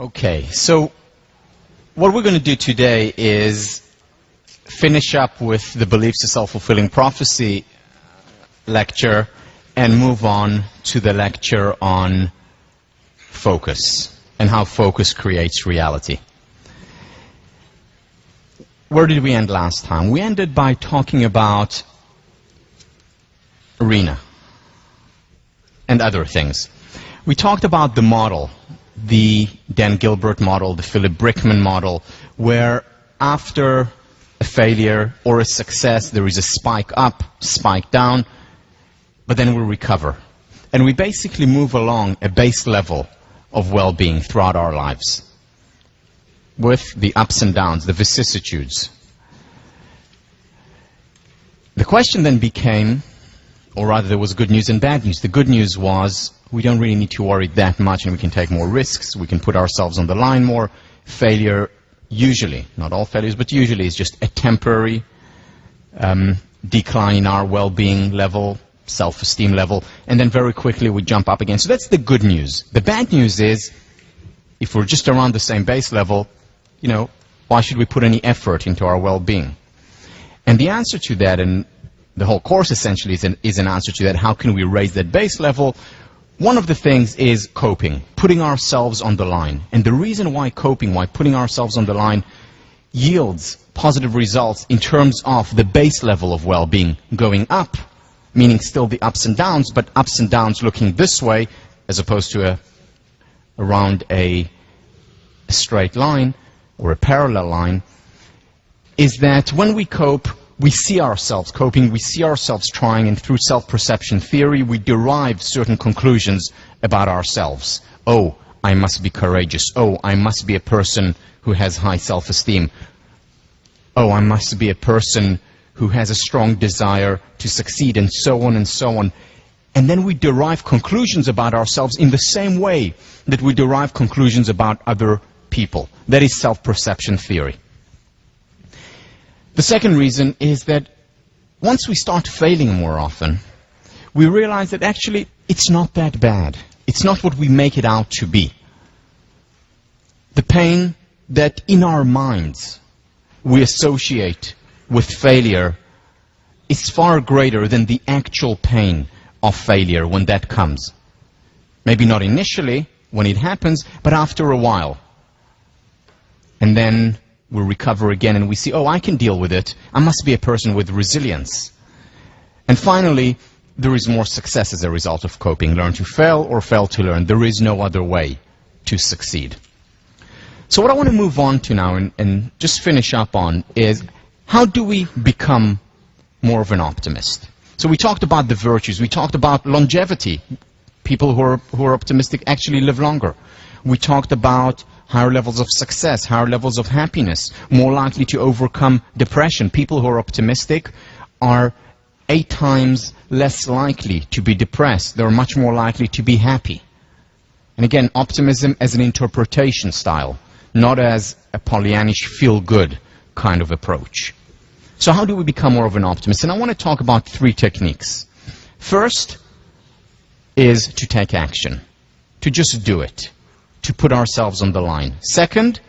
Okay, so what we're going to do today is finish up with the Beliefs of Self-Fulfilling Prophecy lecture and move on to the lecture on focus and how focus creates reality. Where did we end last time? We ended by talking about arena and other things. We talked about the model, the Dan Gilbert model, the Philip Brickman model, where after a failure or a success, there is a spike up, spike down, but then we recover. And we basically move along a base level of well-being throughout our lives, with the ups and downs, the vicissitudes. The question then became, or rather there was good news and bad news. The good news was we don't really need to worry that much and we can take more risks, we can put ourselves on the line more. Failure usually, not all failures, but usually is just a temporary decline in our well-being level, self-esteem level, and then very quickly we jump up again. So that's the good news. The bad news is, if we're just around the same base level, why should we put any effort into our well-being? And the answer to that, and the whole course essentially is an answer to that, how can we raise that base level? One of the things is coping, putting ourselves on the line. And the reason why coping, why putting ourselves on the line yields positive results in terms of the base level of well-being going up, meaning still the ups and downs, but ups and downs looking this way as opposed to around a straight line or a parallel line, is that when we cope, we see ourselves coping, we see ourselves trying, and through self-perception theory, we derive certain conclusions about ourselves. Oh, I must be courageous. Oh, I must be a person who has high self-esteem. Oh, I must be a person who has a strong desire to succeed, and so on and so on. And then we derive conclusions about ourselves in the same way that we derive conclusions about other people. That is self-perception theory. The second reason is that once we start failing more often, we realize that actually it's not that bad. It's not what we make it out to be. The pain that in our minds we associate with failure is far greater than the actual pain of failure when that comes. Maybe not initially when it happens, but after a while. And then we recover again and we see, oh, I can deal with it. I must be a person with resilience. And finally, there is more success as a result of coping. Learn to fail or fail to learn. There is no other way to succeed. So what I want to move on to now and just finish up on is, how do we become more of an optimist? So we talked about the virtues. We talked about longevity. People who are optimistic actually live longer. We talked about higher levels of success, higher levels of happiness, more likely to overcome depression. People who are optimistic are 8 times less likely to be depressed. They're much more likely to be happy. And again, optimism as an interpretation style, not as a Pollyannish feel-good kind of approach. So how do we become more of an optimist? And I want to talk about 3 techniques. First is to take action, to just do it, to put ourselves on the line. Second,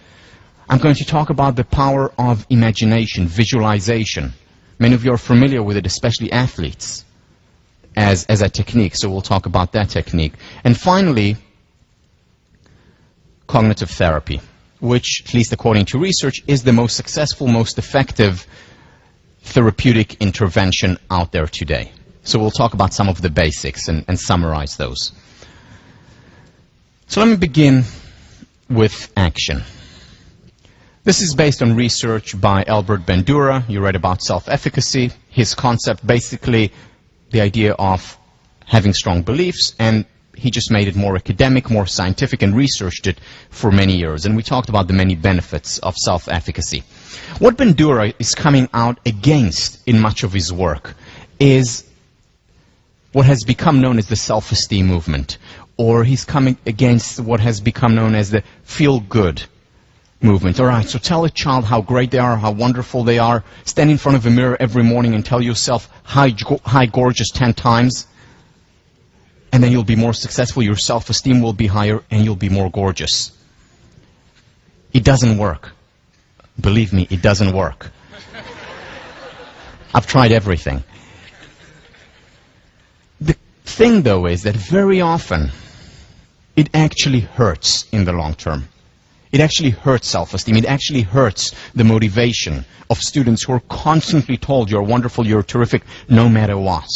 I'm going to talk about the power of imagination, visualization. Many of you are familiar with it, especially athletes, as a technique, so we'll talk about that technique. And finally, cognitive therapy, which, at least according to research, is the most successful, most effective therapeutic intervention out there today. So we'll talk about some of the basics and summarize those. So let me begin with action. This is based on research by Albert Bandura. You read about self-efficacy. His concept, basically the idea of having strong beliefs, and he just made it more academic, more scientific, and researched it for many years. And we talked about the many benefits of self-efficacy. What Bandura is coming out against in much of his work is what has become known as the self-esteem movement, or he's coming against what has become known as the feel-good movement. All right, so tell a child how great they are, how wonderful they are. Stand in front of a mirror every morning and tell yourself, hi gorgeous 10 times. And then you'll be more successful, your self-esteem will be higher, and you'll be more gorgeous. It doesn't work. Believe me, it doesn't work. I've tried everything. The thing, though, is that very often it actually hurts in the long term. It actually hurts self-esteem. It actually hurts the motivation of students who are constantly told you're wonderful, you're terrific, no matter what.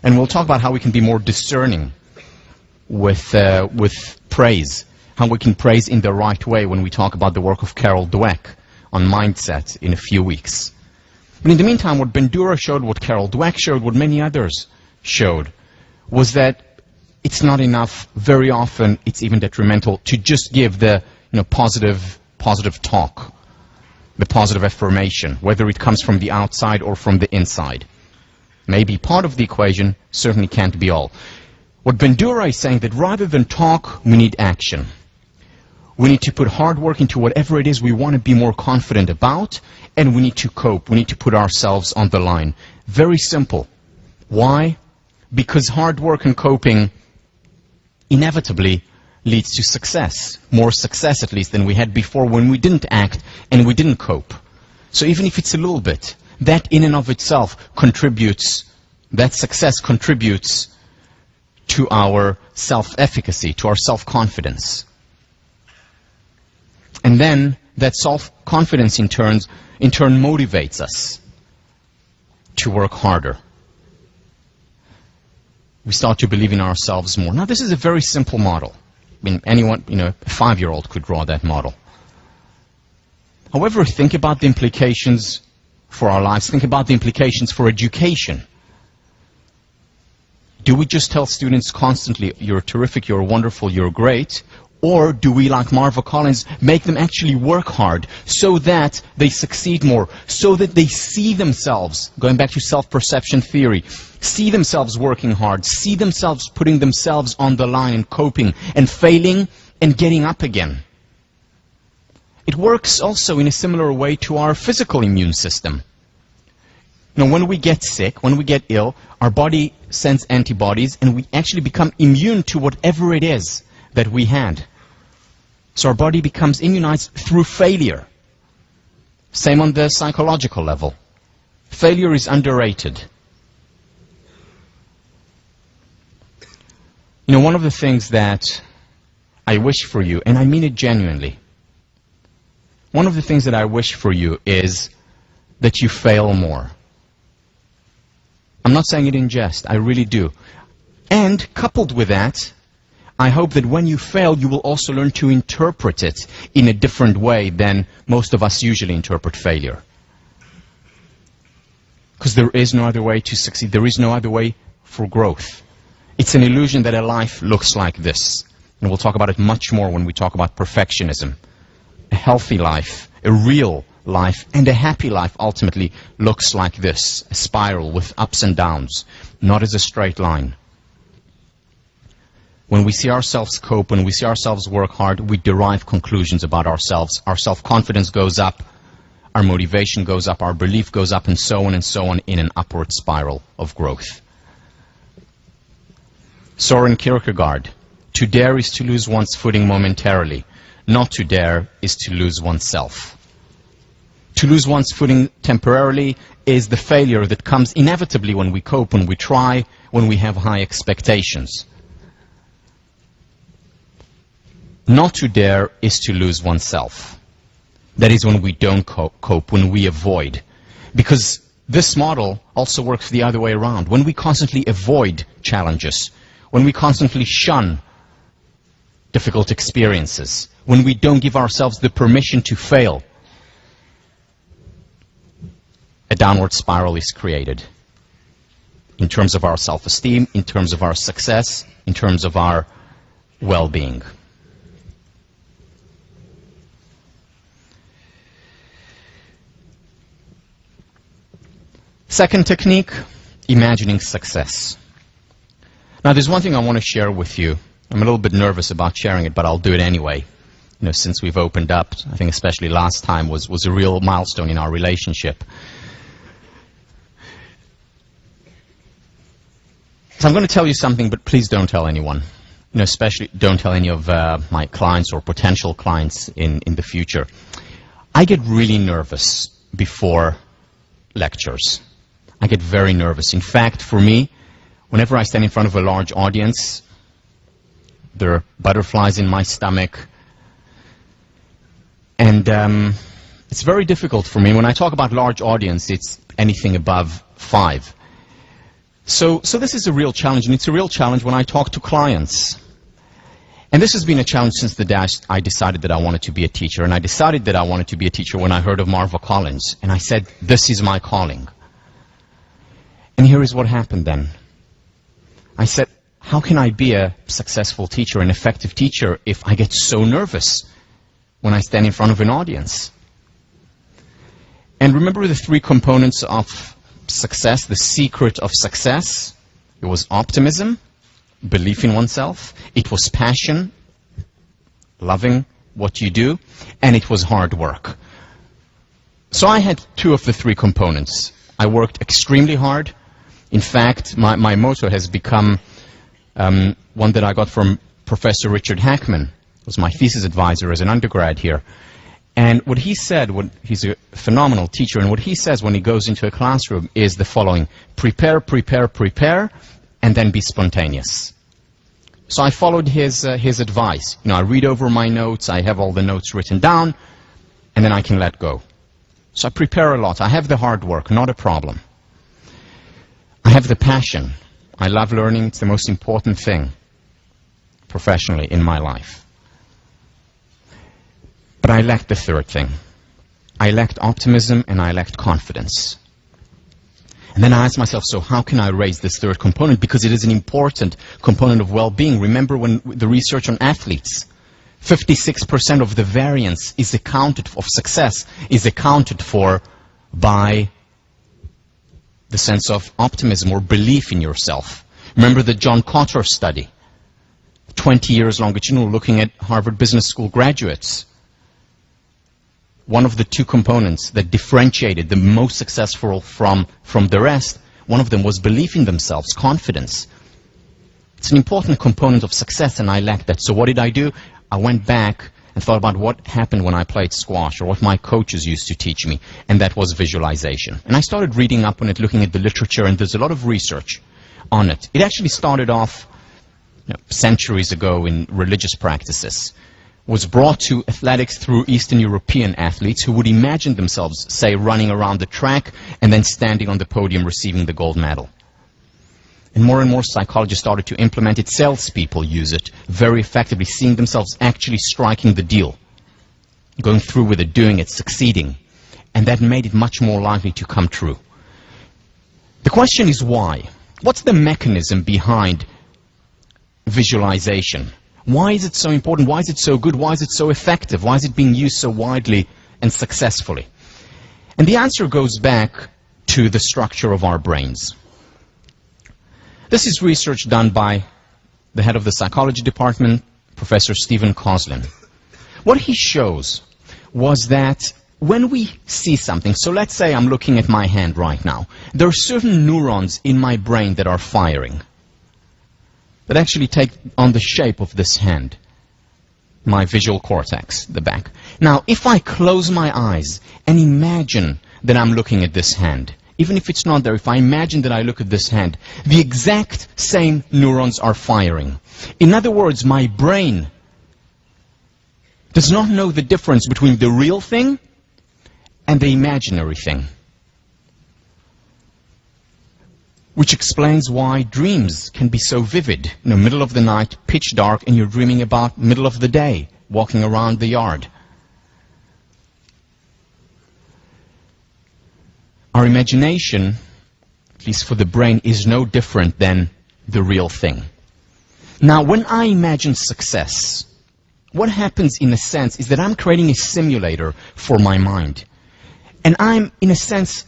And we'll talk about how we can be more discerning with praise, how we can praise in the right way when we talk about the work of Carol Dweck on mindset in a few weeks. But in the meantime, what Bandura showed, what Carol Dweck showed, what many others showed, was that it's not enough. Very often, it's even detrimental to just give the positive talk, the positive affirmation, whether it comes from the outside or from the inside. Maybe part of the equation, certainly can't be all. What Bandura is saying that rather than talk, we need action. We need to put hard work into whatever it is we want to be more confident about, and we need to cope. We need to put ourselves on the line. Very simple. Why? Because hard work and coping inevitably leads to success. More success, at least, than we had before when we didn't act and we didn't cope. So even if it's a little bit, that in and of itself contributes, that success contributes to our self-efficacy, to our self-confidence. And then that self-confidence in turn motivates us to work harder. We start to believe in ourselves more. Now, this is a very simple model. I mean, anyone, a 5-year-old could draw that model. However, think about the implications for our lives. Think about the implications for education. Do we just tell students constantly, you're terrific, you're wonderful, you're great? Or do we, like Marva Collins, make them actually work hard so that they succeed more, so that they see themselves, going back to self-perception theory, see themselves working hard, see themselves putting themselves on the line and coping and failing and getting up again? It works also in a similar way to our physical immune system. When we get sick, when we get ill, our body sends antibodies and we actually become immune to whatever it is that we had. So our body becomes immunized through failure. Same on the psychological level. Failure is underrated. One of the things that I wish for you, and I mean it genuinely, one of the things that I wish for you is that you fail more. I'm not saying it in jest, I really do. And coupled with that, I hope that when you fail, you will also learn to interpret it in a different way than most of us usually interpret failure. Because there is no other way to succeed. There is no other way for growth. It's an illusion that a life looks like this. And we'll talk about it much more when we talk about perfectionism. A healthy life, a real life, and a happy life ultimately looks like this. A spiral with ups and downs, not as a straight line. When we see ourselves cope, when we see ourselves work hard, we derive conclusions about ourselves. Our self-confidence goes up, our motivation goes up, our belief goes up, and so on in an upward spiral of growth. Soren Kierkegaard, to dare is to lose one's footing momentarily. Not to dare is to lose oneself. To lose one's footing temporarily is the failure that comes inevitably when we cope, when we try, when we have high expectations. Not to dare is to lose oneself. That is when we don't cope, when we avoid. Because this model also works the other way around. When we constantly avoid challenges, when we constantly shun difficult experiences, when we don't give ourselves the permission to fail, a downward spiral is created. In terms of our self-esteem, in terms of our success, in terms of our well-being. Second technique, imagining success. Now, there's one thing I want to share with you. I'm a little bit nervous about sharing it, but I'll do it anyway. Since we've opened up, I think especially last time was a real milestone in our relationship. So I'm going to tell you something, but please don't tell anyone. especially don't tell any of my clients or potential clients in the future, I get really nervous before lectures. I get very nervous. In fact, for me, whenever I stand in front of a large audience, there are butterflies in my stomach. And it's very difficult for me. When I talk about large audience, it's anything above 5. So this is a real challenge, and it's a real challenge when I talk to clients. And this has been a challenge since the day I decided that I wanted to be a teacher. And I decided that I wanted to be a teacher when I heard of Marva Collins. And I said, this is my calling. And here is what happened then. I said, how can I be a successful teacher, an effective teacher, if I get so nervous when I stand in front of an audience? And remember the 3 components of success, the secret of success? It was optimism, belief in oneself. It was passion, loving what you do. And it was hard work. So I had 2 of the 3 components. I worked extremely hard. In fact, my motto has become one that I got from Professor Richard Hackman. He was my thesis advisor as an undergrad here. And what he said, he's a phenomenal teacher, and what he says when he goes into a classroom is the following: prepare, prepare, prepare, and then be spontaneous. So I followed his advice. I read over my notes, I have all the notes written down, and then I can let go. So I prepare a lot. I have the hard work, not a problem. I have the passion. I love learning. It's the most important thing professionally in my life. But I lacked the third thing. I lacked optimism and I lacked confidence. And then I asked myself, so how can I raise this third component? Because it is an important component of well-being. Remember when the research on athletes, 56% of the variance is accounted of success is accounted for by the sense of optimism or belief in yourself. Remember the John Kotter study, 20 years longitudinal, looking at Harvard Business School graduates. One of the 2 components that differentiated the most successful from the rest, one of them was belief in themselves, confidence. It's an important component of success, and I lacked that. So what did I do? I went back and thought about what happened when I played squash, or what my coaches used to teach me, and that was visualization. And I started reading up on it, looking at the literature, and there's a lot of research on it. It actually started off centuries ago in religious practices, was brought to athletics through Eastern European athletes who would imagine themselves, say, running around the track and then standing on the podium receiving the gold medal. And more psychologists started to implement it. Salespeople use it very effectively, seeing themselves actually striking the deal, going through with it, doing it, succeeding. And that made it much more likely to come true. The question is why? What's the mechanism behind visualization? Why is it so important? Why is it so good? Why is it so effective? Why is it being used so widely and successfully? And the answer goes back to the structure of our brains. This is research done by the head of the psychology department, Professor Stephen Coslin. What he shows was that when we see something, so let's say I'm looking at my hand right now, there are certain neurons in my brain that are firing, that actually take on the shape of this hand, my visual cortex, the back. Now, if I close my eyes and imagine that I'm looking at this hand, even if it's not there, if I imagine that I look at this hand, the exact same neurons are firing. In other words, my brain does not know the difference between the real thing and the imaginary thing. Which explains why dreams can be so vivid. Middle of the night, pitch dark, and you're dreaming about middle of the day, walking around the yard. Our imagination, at least for the brain, is no different than the real thing. Now, when I imagine success, what happens in a sense is that I'm creating a simulator for my mind. And I'm, in a sense,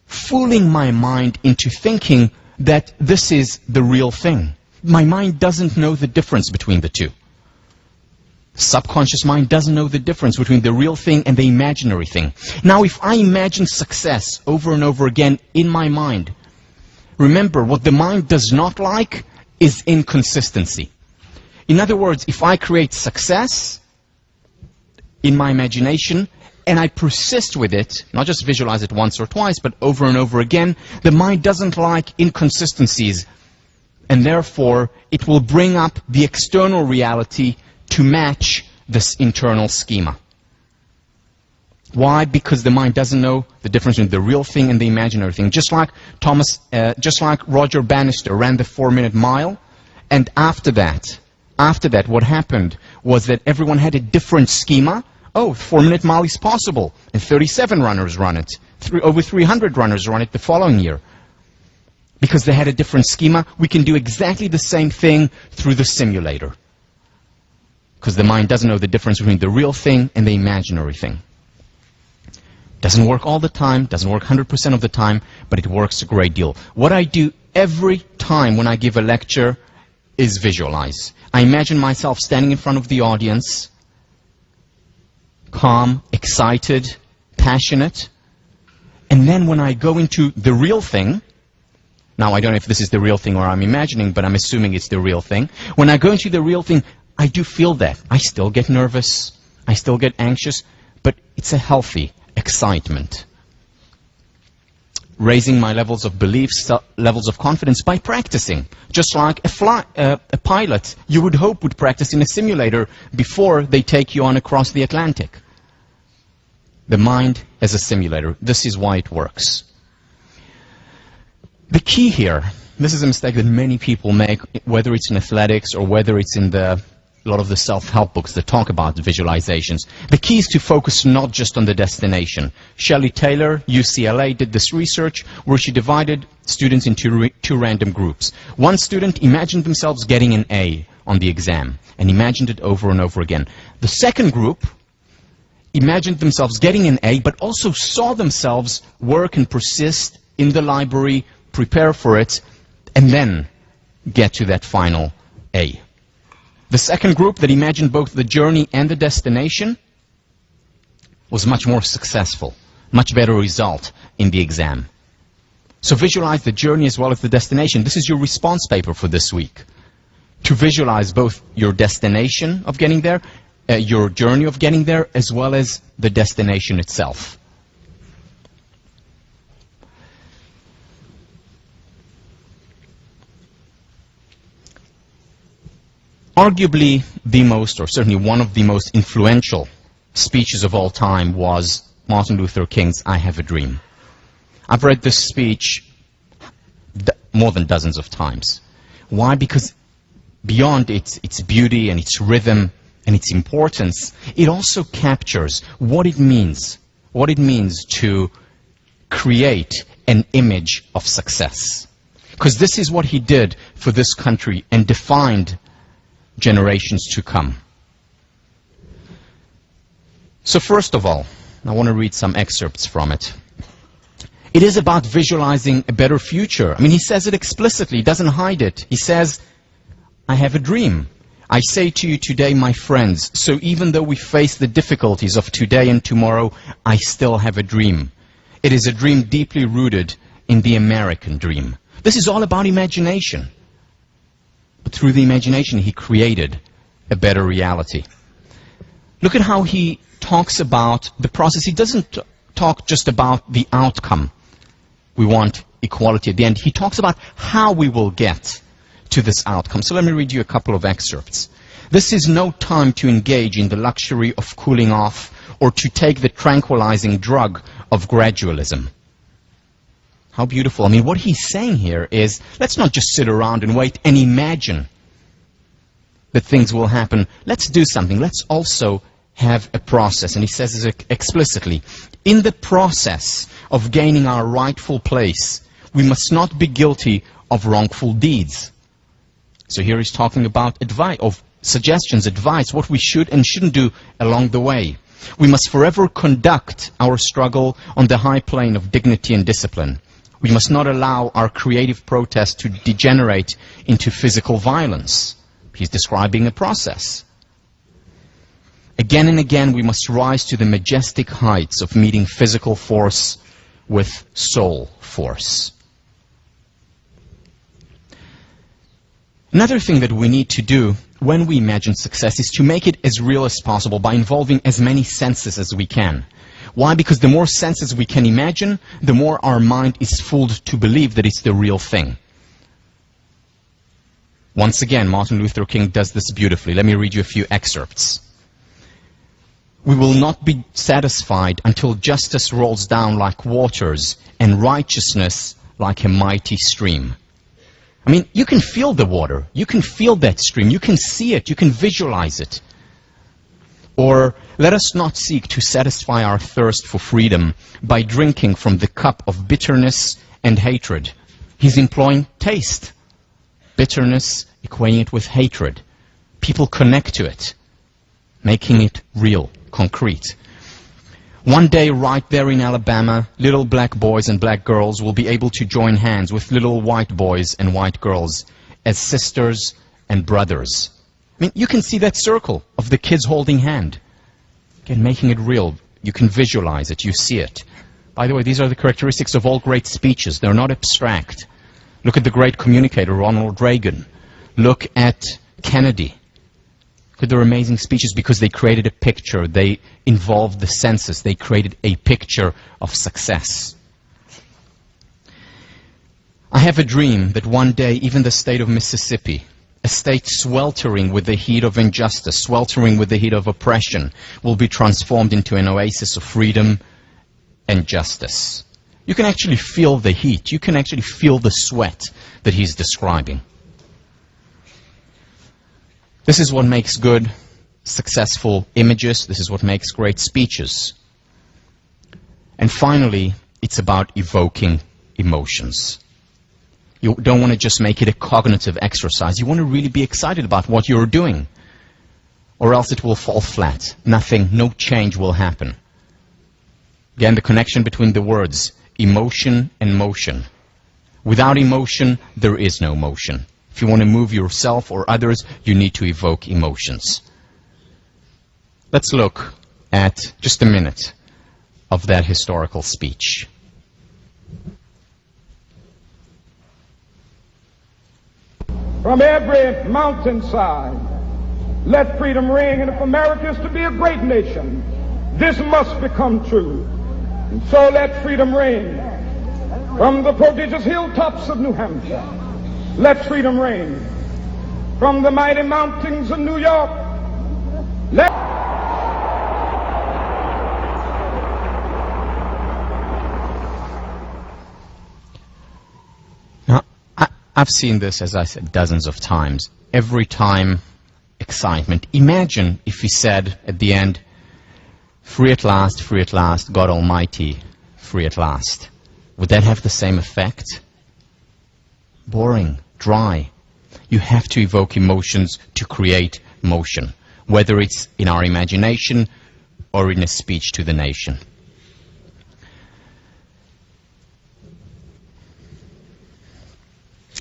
fooling my mind into thinking that this is the real thing. My mind doesn't know the difference between the two. Subconscious mind doesn't know the difference between the real thing and the imaginary thing. Now, if I imagine success over and over again in my mind, remember, what the mind does not like is inconsistency. In other words, if I create success in my imagination, and I persist with it, not just visualize it once or twice, but over and over again, the mind doesn't like inconsistencies, and therefore it will bring up the external reality to match this internal schema. Why? Because the mind doesn't know the difference between the real thing and the imaginary thing. Just like Roger Bannister ran the 4-minute mile, and after that, what happened was that everyone had a different schema. Oh, 4-minute mile is possible, and 37 runners run it. Over 300 runners run it the following year. Because they had a different schema, we can do exactly the same thing through the simulator. Because the mind doesn't know the difference between the real thing and the imaginary thing. Doesn't work all the time, doesn't work 100% of the time, but it works a great deal. What I do every time when I give a lecture is visualize. I imagine myself standing in front of the audience, calm, excited, passionate, and then when I go into the real thing, now I don't know if this is the real thing or I'm imagining, but I'm assuming it's the real thing. When I go into the real thing, I do feel that. I still get nervous, I still get anxious, but it's a healthy excitement. Raising my levels of belief, levels of confidence by practicing. Just like a pilot you would hope would practice in a simulator before they take you on across the Atlantic. The mind as a simulator. This is why it works. The key here, this is a mistake that many people make, whether it's in athletics or whether it's in a lot of the self-help books that talk about visualizations. The key is to focus not just on the destination. Shelley Taylor, UCLA, did this research where she divided students into two random groups. One student imagined themselves getting an A on the exam and imagined it over and over again. The second group imagined themselves getting an A, but also saw themselves work and persist in the library, prepare for it, and then get to that final A. The second group that imagined both the journey and the destination was much more successful, much better result in the exam. So visualize the journey as well as the destination. This is your response paper for this week. To visualize both your destination of getting there, your journey of getting there, as well as the destination itself. Arguably the most, or certainly one of the most influential speeches of all time was Martin Luther King's I Have a Dream. I've read this speech more than dozens of times. Why? Because beyond its beauty and its rhythm and its importance, it also captures what it means to create an image of success. Because this is what he did for this country and defined generations to come. So first of all, I want to read some excerpts from it. It is about visualizing a better future. I mean, he says it explicitly, he doesn't hide it. He says, I have a dream. I say to you today, my friends, so even though we face the difficulties of today and tomorrow, I still have a dream. It is a dream deeply rooted in the American dream. This is all about imagination. But through the imagination, he created a better reality. Look at how he talks about the process. He doesn't talk just about the outcome. We want equality at the end. He talks about how we will get to this outcome. So let me read you a couple of excerpts. This is no time to engage in the luxury of cooling off or to take the tranquilizing drug of gradualism. How beautiful. I mean, what he's saying here is, let's not just sit around and wait and imagine that things will happen. Let's do something. Let's also have a process. And he says this explicitly. In the process of gaining our rightful place, we must not be guilty of wrongful deeds. So here he's talking about advice, of suggestions, advice, what we should and shouldn't do along the way. We must forever conduct our struggle on the high plane of dignity and discipline. We must not allow our creative protest to degenerate into physical violence. He's describing a process. Again and again, we must rise to the majestic heights of meeting physical force with soul force. Another thing that we need to do when we imagine success is to make it as real as possible by involving as many senses as we can. Why? Because the more senses we can imagine, the more our mind is fooled to believe that it's the real thing. Once again, Martin Luther King does this beautifully. Let me read you a few excerpts. We will not be satisfied until justice rolls down like waters and righteousness like a mighty stream. I mean, you can feel the water. You can feel that stream. You can see it. You can visualize it. Or, let us not seek to satisfy our thirst for freedom by drinking from the cup of bitterness and hatred. He's employing taste. Bitterness, equating it with hatred. People connect to it, making it real, concrete. One day, right there in Alabama, little black boys and black girls will be able to join hands with little white boys and white girls as sisters and brothers. I mean, you can see that circle of the kids holding hand. Again, making it real. You can visualize it. You see it. By the way, these are the characteristics of all great speeches. They're not abstract. Look at the great communicator, Ronald Reagan. Look at Kennedy. Look at their amazing speeches because they created a picture. They involved the senses. They created a picture of success. I have a dream that one day even the state of Mississippi, a state sweltering with the heat of injustice, sweltering with the heat of oppression, will be transformed into an oasis of freedom and justice. You can actually feel the heat. You can actually feel the sweat that he's describing. This is what makes good, successful images. This is what makes great speeches. And finally, it's about evoking emotions. You don't want to just make it a cognitive exercise. You want to really be excited about what you're doing, or else it will fall flat. Nothing, no change will happen. Again, the connection between the words emotion and motion. Without emotion, there is no motion. If you want to move yourself or others, you need to evoke emotions. Let's look at just a minute of that historical speech. From every mountainside, let freedom ring, and if America is to be a great nation, this must become true. And so let freedom ring from the prodigious hilltops of New Hampshire. Let freedom ring from the mighty mountains of New York. Let Now, I've seen this, as I said, dozens of times. Every time, excitement. Imagine if he said at the end, free at last, God Almighty, free at last. Would that have the same effect? Boring, dry. You have to evoke emotions to create motion, whether it's in our imagination or in a speech to the nation.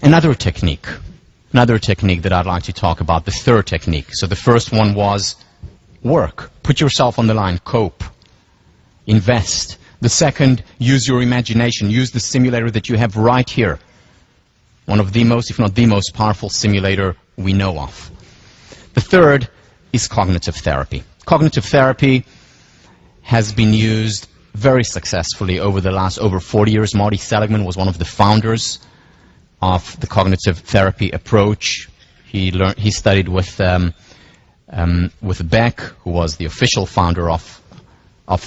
Another technique that I'd like to talk about, the third technique. So the first one was work. Put yourself on the line. Cope. Invest. The second, use your imagination. Use the simulator that you have right here. One of the most, if not the most powerful simulator we know of. The third is cognitive therapy. Cognitive therapy has been used very successfully over the last over 40 years. Marty Seligman was one of the founders of the cognitive therapy approach. He studied with Beck, who was the official founder of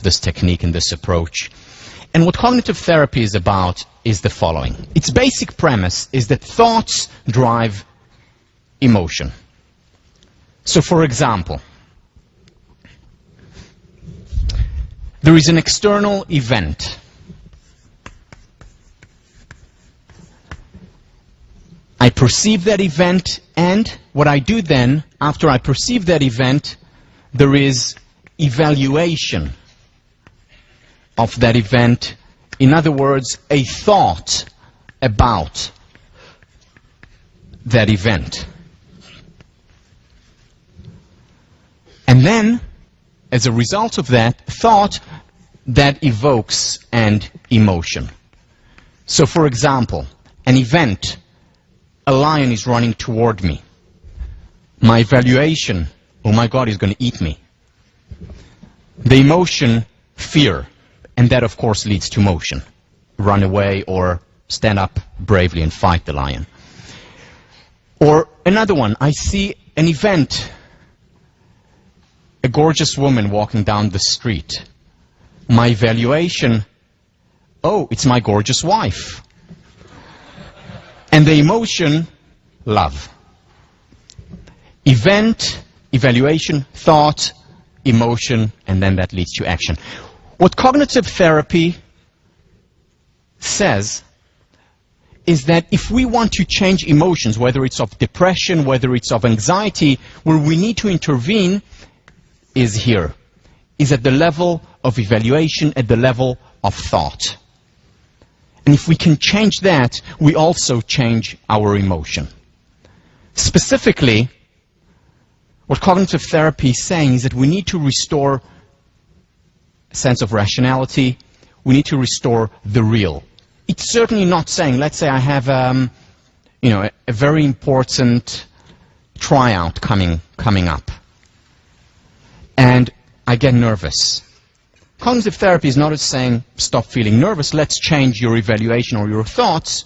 this technique and this approach. And what cognitive therapy is about is the following. Its basic premise is that thoughts drive emotion. So, for example, there is an external event. I perceive that event, and what I do then, after I perceive that event, there is evaluation of that event. In other words, a thought about that event. And then, as a result of that thought, that evokes an emotion. So, for example, an event a lion is running toward me. My evaluation, oh my God, he's going to eat me. The emotion, fear, and that of course leads to motion. Run away or stand up bravely and fight the lion. Or another one, I see an event, a gorgeous woman walking down the street. My evaluation, oh, it's my gorgeous wife. And the emotion, love. Event, evaluation, thought, emotion, and then that leads to action. What cognitive therapy says is that if we want to change emotions, whether it's of depression, whether it's of anxiety, where we need to intervene is here, is at the level of evaluation, at the level of thought. And if we can change that, we also change our emotion. Specifically, what cognitive therapy is saying is that we need to restore a sense of rationality, we need to restore the real. It's certainly not saying, let's say I have a very important tryout coming up, and I get nervous. Cognitive therapy is not saying, stop feeling nervous, let's change your evaluation or your thoughts,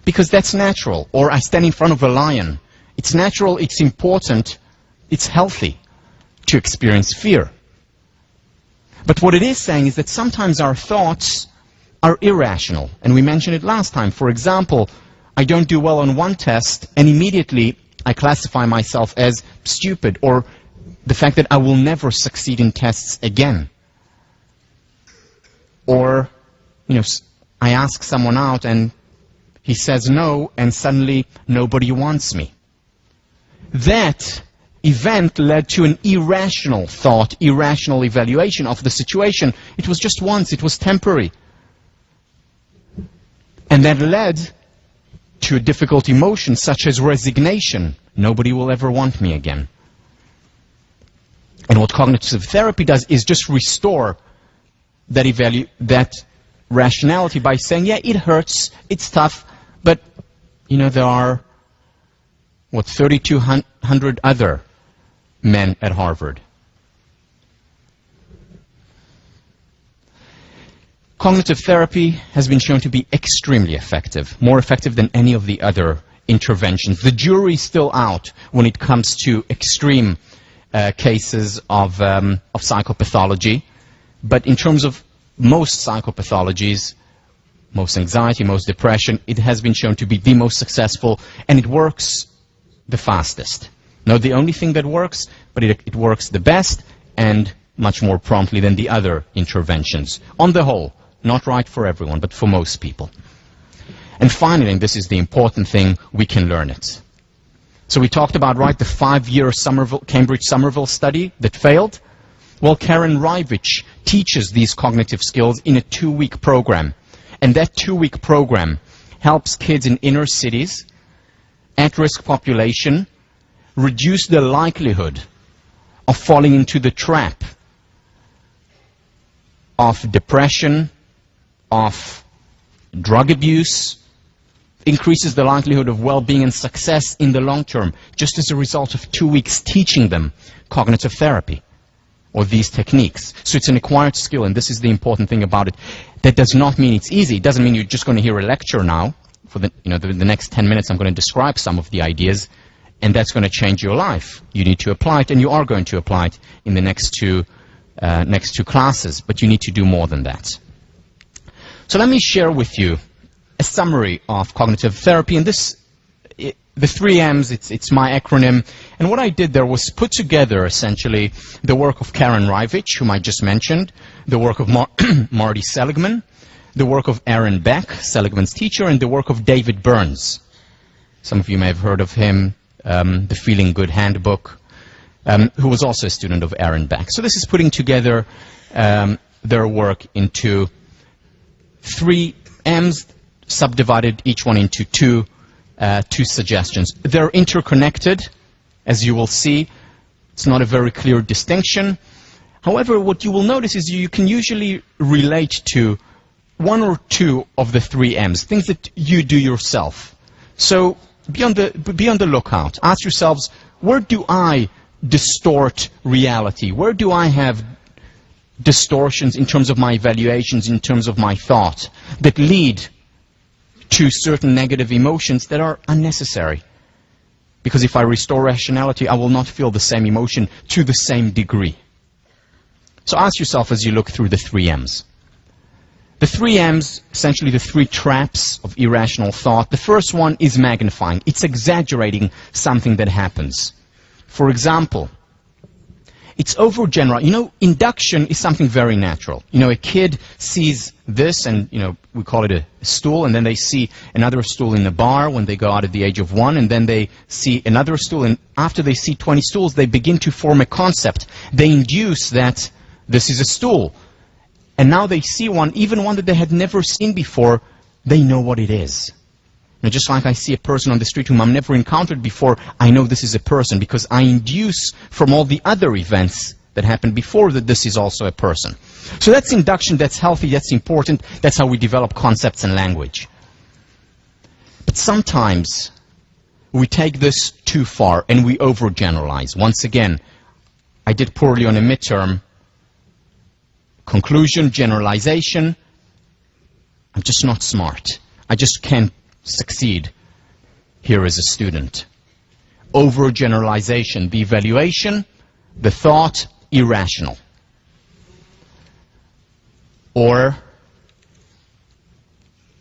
because that's natural. Or I stand in front of a lion. It's natural, it's important, it's healthy to experience fear. But what it is saying is that sometimes our thoughts are irrational, and we mentioned it last time. For example, I don't do well on one test, and immediately I classify myself as stupid, or the fact that I will never succeed in tests again. Or, I ask someone out and he says no, and suddenly nobody wants me. That event led to an irrational thought, irrational evaluation of the situation. It was just once, it was temporary. And that led to a difficult emotion such as resignation. Nobody will ever want me again. And what cognitive therapy does is just restore that rationality by saying, yeah, it hurts, it's tough, but there are 3,200 other men at Harvard. Cognitive therapy has been shown to be extremely effective, more effective than any of the other interventions. The jury's still out when it comes to extreme cases of psychopathology, but in terms of most psychopathologies, most anxiety, most depression, it has been shown to be the most successful, and it works the fastest. Not the only thing that works, but it works the best and much more promptly than the other interventions. On the whole, not right for everyone, but for most people. And finally, and this is the important thing, we can learn it. So we talked about, the 5-year Cambridge Somerville study that failed. Well, Karen Rivich teaches these cognitive skills in a 2-week program. And that 2-week program helps kids in inner cities, at-risk population, reduce the likelihood of falling into the trap of depression, of drug abuse, increases the likelihood of well-being and success in the long term, just as a result of 2 weeks teaching them cognitive therapy or these techniques. So it's an acquired skill, and this is the important thing about it. That does not mean it's easy. It doesn't mean you're just going to hear a lecture now. For the next 10 minutes, I'm going to describe some of the ideas, and that's going to change your life. You need to apply it, and you are going to apply it in the next two classes, but you need to do more than that. So let me share with you a summary of cognitive therapy, and the 3 M's, it's my acronym, and what I did there was put together essentially the work of Karen Rivich, whom I just mentioned, the work of Marty Seligman, the work of Aaron Beck, Seligman's teacher, and the work of David Burns. Some of you may have heard of him, the Feeling Good Handbook, who was also a student of Aaron Beck. So this is putting together their work into 3 M's, subdivided each one into two suggestions. They're interconnected, as you will see. It's not a very clear distinction. However, what you will notice is you can usually relate to 1 or 2 of the 3 M's, things that you do yourself. So be on the lookout. Ask yourselves, where do I distort reality? Where do I have distortions in terms of my evaluations, in terms of my thought, that lead to certain negative emotions that are unnecessary? Because if I restore rationality, I will not feel the same emotion to the same degree. So ask yourself as you look through the 3 M's. The 3 M's, essentially the 3 traps of irrational thought. The first one is magnifying. It's exaggerating something that happens. For example, it's overgeneral. You know, induction is something very natural. You know, a kid sees this and, you know, we call it a stool, and then they see another stool in the bar when they go out at the age of 1, and then they see another stool, and after they see 20 stools, they begin to form a concept. They induce that this is a stool. And now they see one, even one that they had never seen before, they know what it is. Now, just like I see a person on the street whom I've never encountered before, I know this is a person because I induce from all the other events that happened before that this is also a person. So that's induction, that's healthy, that's important, that's how we develop concepts and language. But sometimes we take this too far and we overgeneralize. Once again, I did poorly on a midterm. Conclusion, generalization, I'm just not smart. I just can't succeed here as a student. Overgeneralization, the evaluation, the thought, irrational. Or,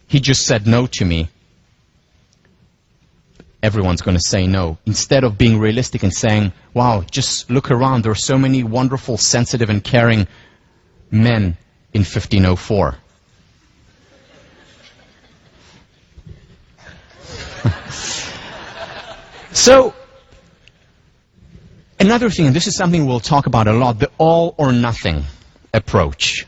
he just said no to me. Everyone's going to say no. Instead of being realistic and saying, wow, just look around, there are so many wonderful, sensitive, and caring men in 1504. So, another thing, and this is something we'll talk about a lot, the all or nothing approach.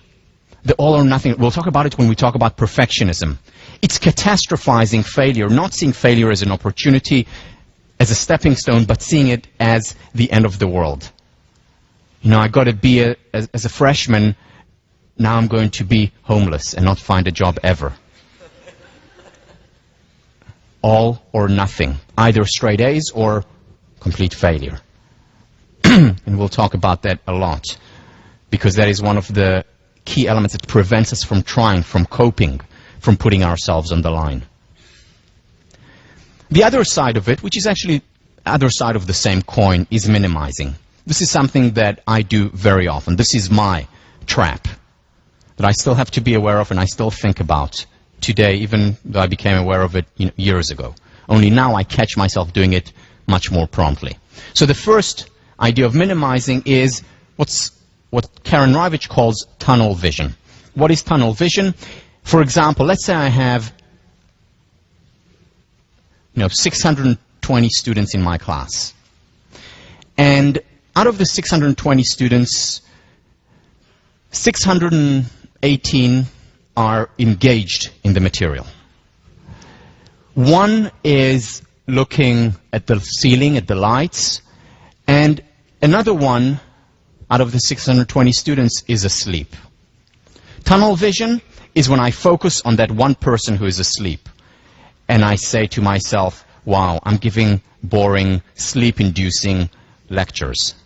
The all or nothing, we'll talk about it when we talk about perfectionism. It's catastrophizing failure, not seeing failure as an opportunity, as a stepping stone, but seeing it as the end of the world. You know, I got to be as a freshman, now I'm going to be homeless and not find a job ever. All or nothing, either straight A's or complete failure. And we'll talk about that a lot, because that is one of the key elements that prevents us from trying, from coping, from putting ourselves on the line. The other side of it, which is actually the other side of the same coin, is minimizing. This is something that I do very often. This is my trap that I still have to be aware of and I still think about today, even though I became aware of it years ago. Only now I catch myself doing it much more promptly. So the first idea of minimizing is what Karen Rivich calls tunnel vision. What is tunnel vision? For example, let's say I have 620 students in my class. And out of the 620 students, 618 are engaged in the material. One is looking at the ceiling, at the lights, and another one out of the 620 students is asleep. Tunnel vision is when I focus on that one person who is asleep, and I say to myself, wow, I'm giving boring, sleep-inducing lectures.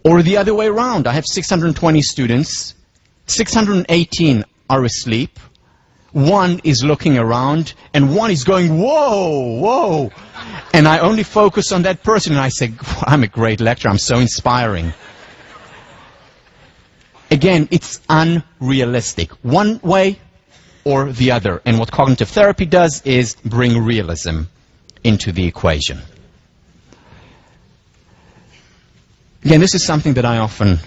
Or the other way around, I have 620 students, 618 are asleep, one is looking around, and one is going, whoa, whoa. And I only focus on that person, and I say, I'm a great lecturer, I'm so inspiring. Again, it's unrealistic, one way or the other. And what cognitive therapy does is bring realism into the equation. Again, this is something that I often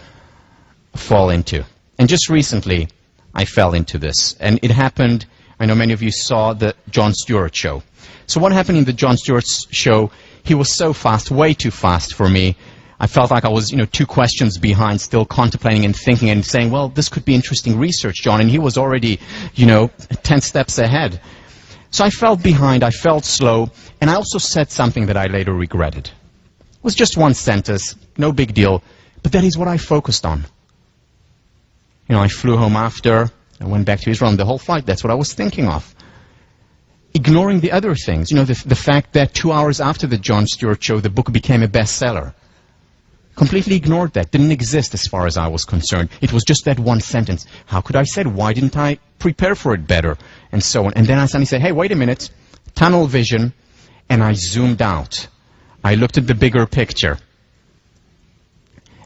fall into. And just recently, I fell into this. And it happened, I know many of you saw the Jon Stewart show. So what happened in the Jon Stewart show, he was so fast, way too fast for me. I felt like I was, 2 questions behind, still contemplating and thinking and saying, well, this could be interesting research, John. And he was already, 10 steps ahead. So I felt behind, I felt slow, and I also said something that I later regretted. It was just one sentence, no big deal, but that is what I focused on. I flew home after, I went back to Israel, and the whole flight, that's what I was thinking of. ignoring the other things. You know, the fact that 2 hours after the Jon Stewart show, the book became a bestseller. Completely ignored that. Didn't exist as far as I was concerned. It was just that one sentence. How could I say it? Why didn't I prepare for it better? And so on. And then I suddenly said, hey, wait a minute. Tunnel vision. And I zoomed out. I looked at the bigger picture.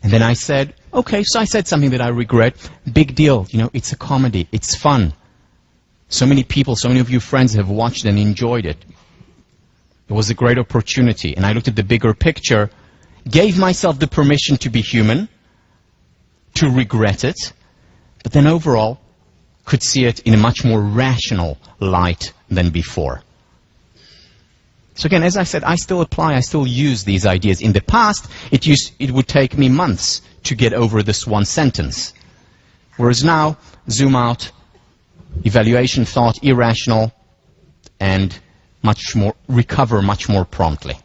And then I said, okay, so I said something that I regret. Big deal. You know, it's a comedy. It's fun. So many people, so many of you friends have watched and enjoyed it. It was a great opportunity. And I looked at the bigger picture, gave myself the permission to be human, to regret it, but then overall could see it in a much more rational light than before. So again, as I said, I still apply, I still use these ideas. In the past, it would take me months to get over this one sentence. Whereas now, zoom out, evaluation, thought, irrational, and recover much more promptly.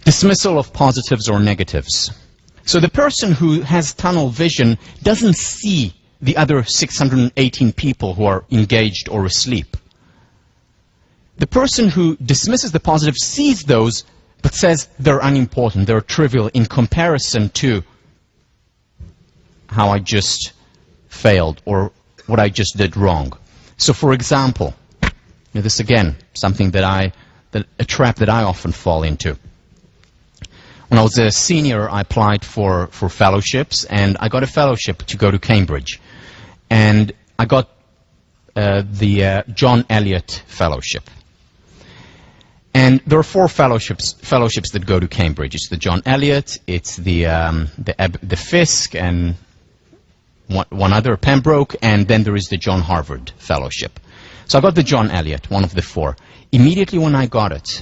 Dismissal of positives or negatives. So the person who has tunnel vision doesn't see the other 618 people who are engaged or asleep. The person who dismisses the positives sees those, but says they're unimportant, they're trivial in comparison to how I just failed or what I just did wrong. So for example, this again, something a trap that I often fall into. When I was a senior, I applied for fellowships, and I got a fellowship to go to Cambridge. And I got the John Eliot Fellowship. And there are 4 fellowships that go to Cambridge. It's the John Eliot, it's the Fisk, and one other, Pembroke, and then there is the John Harvard Fellowship. So I got the John Eliot, one of the 4. Immediately when I got it,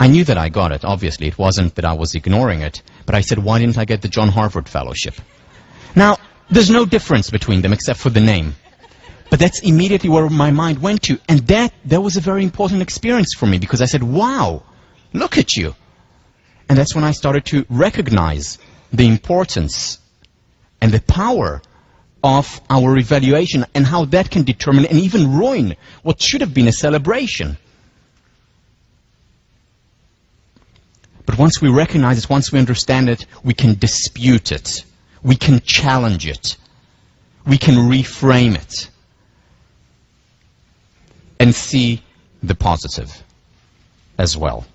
I knew that I got it, obviously. It wasn't that I was ignoring it. But I said, why didn't I get the John Harvard Fellowship? Now, there's no difference between them except for the name. But that's immediately where my mind went to. And that was a very important experience for me, because I said, wow, look at you. And that's when I started to recognize the importance and the power of our evaluation and how that can determine and even ruin what should have been a celebration. But once we recognize it, once we understand it, we can dispute it. We can challenge it. We can reframe it. And see the positive as well.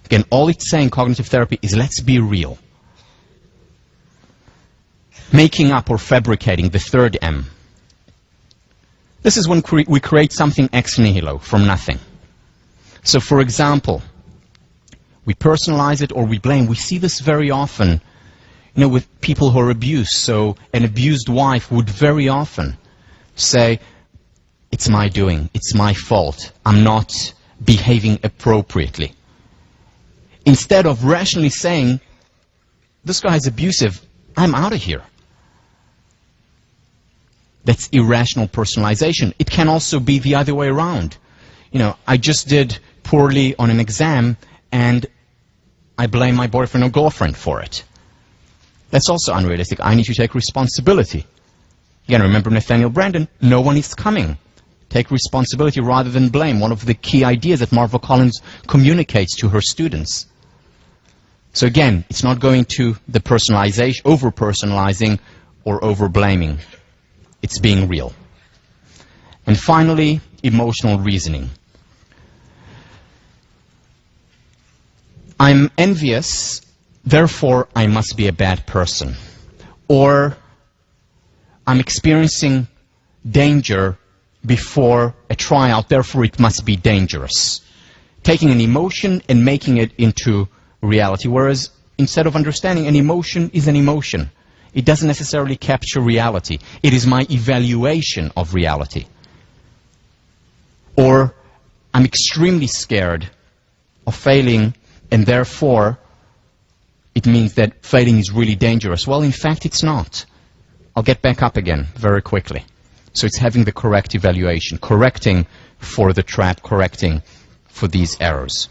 Again, all it's saying, cognitive therapy, is let's be real. Making up or fabricating, the third M. This is when we create something ex nihilo, from nothing. So for example, we personalize it or we blame. We see this very often, with people who are abused. So an abused wife would very often say, it's my doing, it's my fault, I'm not behaving appropriately. Instead of rationally saying, this guy is abusive, I'm out of here. That's irrational personalization. It can also be the other way around. I just did poorly on an exam and I blame my boyfriend or girlfriend for it. That's also unrealistic. I need to take responsibility. Again, remember Nathaniel Branden, no one is coming. Take responsibility rather than blame. One of the key ideas that Marva Collins communicates to her students. So again, it's not going to the personalization, over-personalizing or over-blaming. It's being real. And finally, emotional reasoning. I'm envious, therefore I must be a bad person. Or I'm experiencing danger before a tryout, therefore it must be dangerous. Taking an emotion and making it into reality, whereas instead of understanding, an emotion is an emotion. It doesn't necessarily capture reality. It is my evaluation of reality. Or I'm extremely scared of failing, and therefore it means that failing is really dangerous. Well, in fact, it's not. I'll get back up again very quickly. So it's having the correct evaluation, correcting for the trap, correcting for these errors.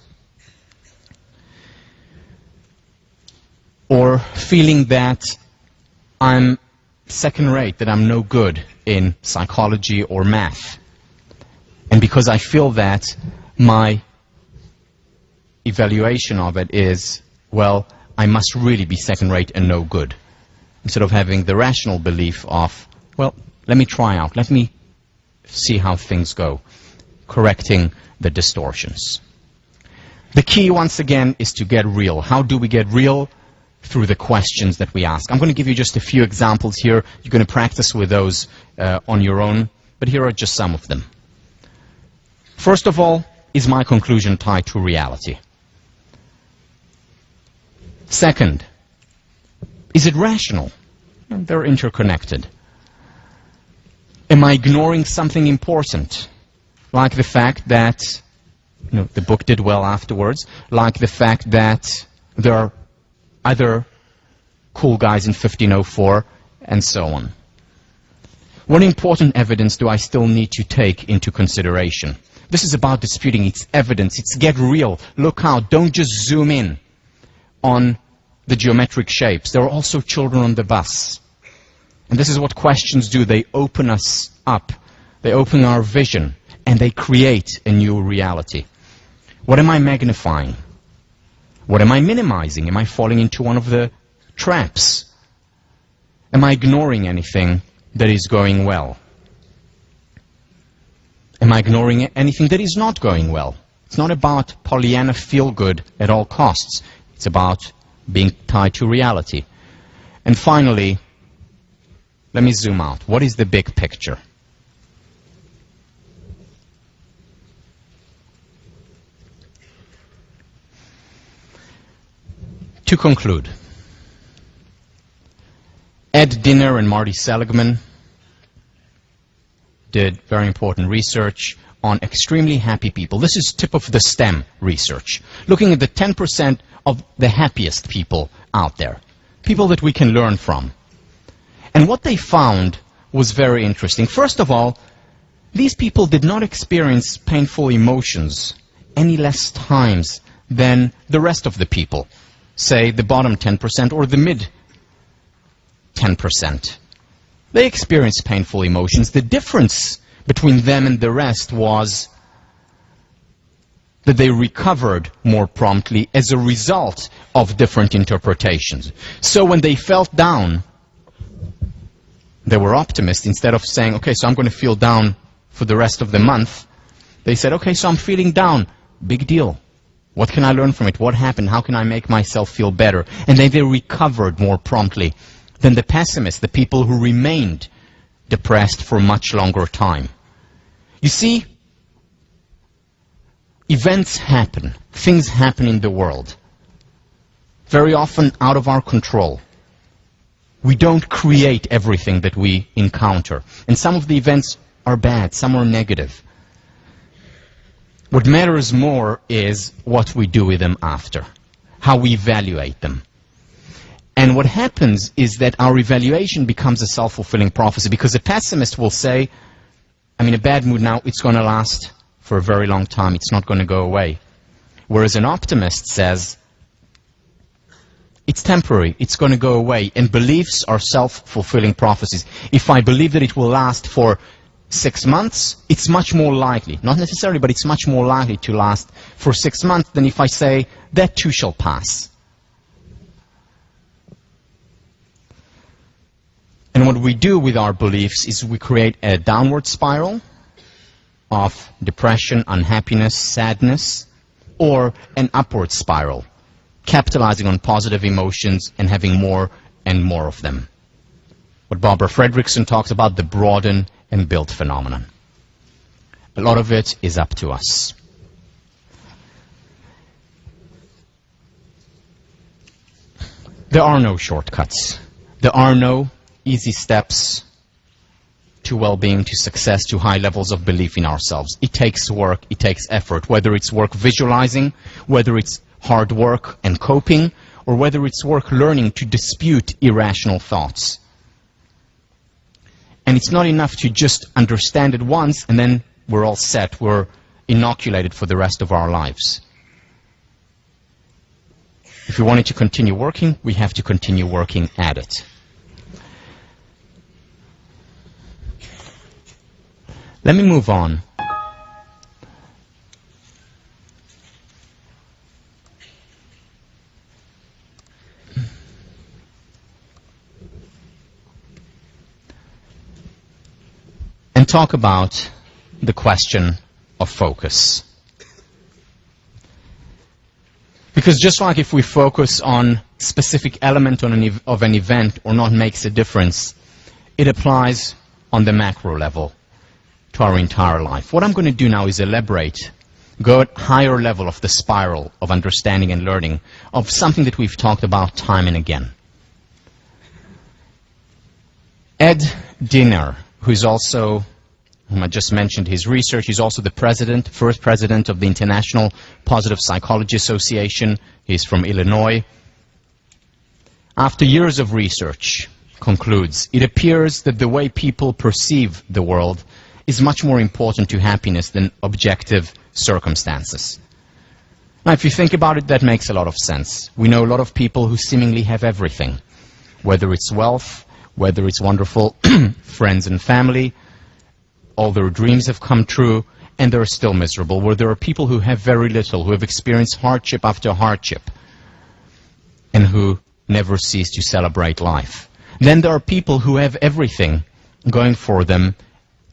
Or feeling that I'm second rate, that I'm no good in psychology or math. And because I feel that, my evaluation of it is, well, I must really be second-rate and no good. Instead of having the rational belief of, well, let me try out, let me see how things go, correcting the distortions. The key, once again, is to get real. How do we get real? Through the questions that we ask. I'm going to give you just a few examples here. You're going to practice with those on your own, but here are just some of them. First of all, is my conclusion tied to reality? Second, is it rational? They're interconnected. Am I ignoring something important? Like the fact that, the book did well afterwards, like the fact that there are other cool guys in 1504, and so on. What important evidence do I still need to take into consideration? This is about disputing. It's evidence. It's get real. Look out. Don't just zoom in on the geometric shapes. There are also children on the bus. And this is what questions do. They open us up. They open our vision. And they create a new reality. What am I magnifying? What am I minimizing? Am I falling into one of the traps? Am I ignoring anything that is going well? Am I ignoring anything that is not going well? It's not about Pollyanna feel-good at all costs. It's about being tied to reality. And finally, let me zoom out. What is the big picture? To conclude, Ed Dinner and Marty Seligman did very important research on extremely happy people. This is tip of the stem research, looking at the 10% of the happiest people out there, people that we can learn from. And what they found was very interesting. First of all, these people did not experience painful emotions any less times than the rest of the people. Say the bottom 10% or the mid 10%. They experienced painful emotions. The difference between them and the rest was that they recovered more promptly as a result of different interpretations. So when they felt down, they were optimists. Instead of saying, okay, so I'm going to feel down for the rest of the month, they said, okay, so I'm feeling down. Big deal. What can I learn from it? What happened? How can I make myself feel better? And then they recovered more promptly than the pessimists, the people who remained depressed for much longer time. You see, events happen. Things happen in the world. Very often out of our control. We don't create everything that we encounter. And some of the events are bad, some are negative. What matters more is what we do with them after, how we evaluate them. And what happens is that our evaluation becomes a self-fulfilling prophecy, because a pessimist will say, I'm in a bad mood now, it's going to last for a very long time, it's not going to go away. Whereas an optimist says, it's temporary, it's going to go away. And beliefs are self-fulfilling prophecies. If I believe that it will last for 6 months, it's much more likely, not necessarily, but it's much more likely to last for 6 months than if I say, that too shall pass. And what we do with our beliefs is we create a downward spiral of depression, unhappiness, sadness, or an upward spiral, capitalizing on positive emotions and having more and more of them. What Barbara Fredrickson talks about, the broaden and build phenomenon. A lot of it is up to us. There are no shortcuts. There are no easy steps to well-being, to success, to high levels of belief in ourselves. It takes work, it takes effort, whether it's work visualizing, whether it's hard work and coping, or whether it's work learning to dispute irrational thoughts. And it's not enough to just understand it once and then we're all set, we're inoculated for the rest of our lives. If we wanted to continue working, we have to continue working at it. Let me move on talk about the question of focus. Because just like if we focus on specific element of an event or not makes a difference, it applies on the macro level to our entire life. What I'm going to do now is elaborate, go at higher level of the spiral of understanding and learning of something that we've talked about time and again. Ed Diner, who's also, whom I just mentioned his research, he's also the first president of the International Positive Psychology Association. He's from Illinois. After years of research, concludes, it appears that the way people perceive the world is much more important to happiness than objective circumstances. Now, if you think about it, that makes a lot of sense. We know a lot of people who seemingly have everything, whether it's wealth, whether it's wonderful friends and family, all their dreams have come true, and they're still miserable, where there are people who have very little, who have experienced hardship after hardship, and who never cease to celebrate life. Then there are people who have everything going for them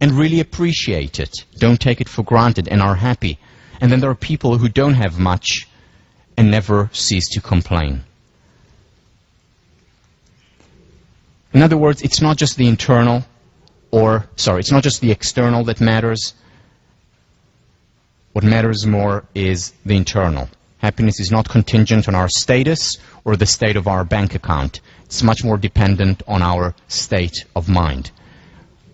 and really appreciate it, don't take it for granted, and are happy. And then there are people who don't have much and never cease to complain. In other words, it's not just the internal, it's not just the external that matters. What matters more is the internal. Happiness is not contingent on our status or the state of our bank account. It's much more dependent on our state of mind,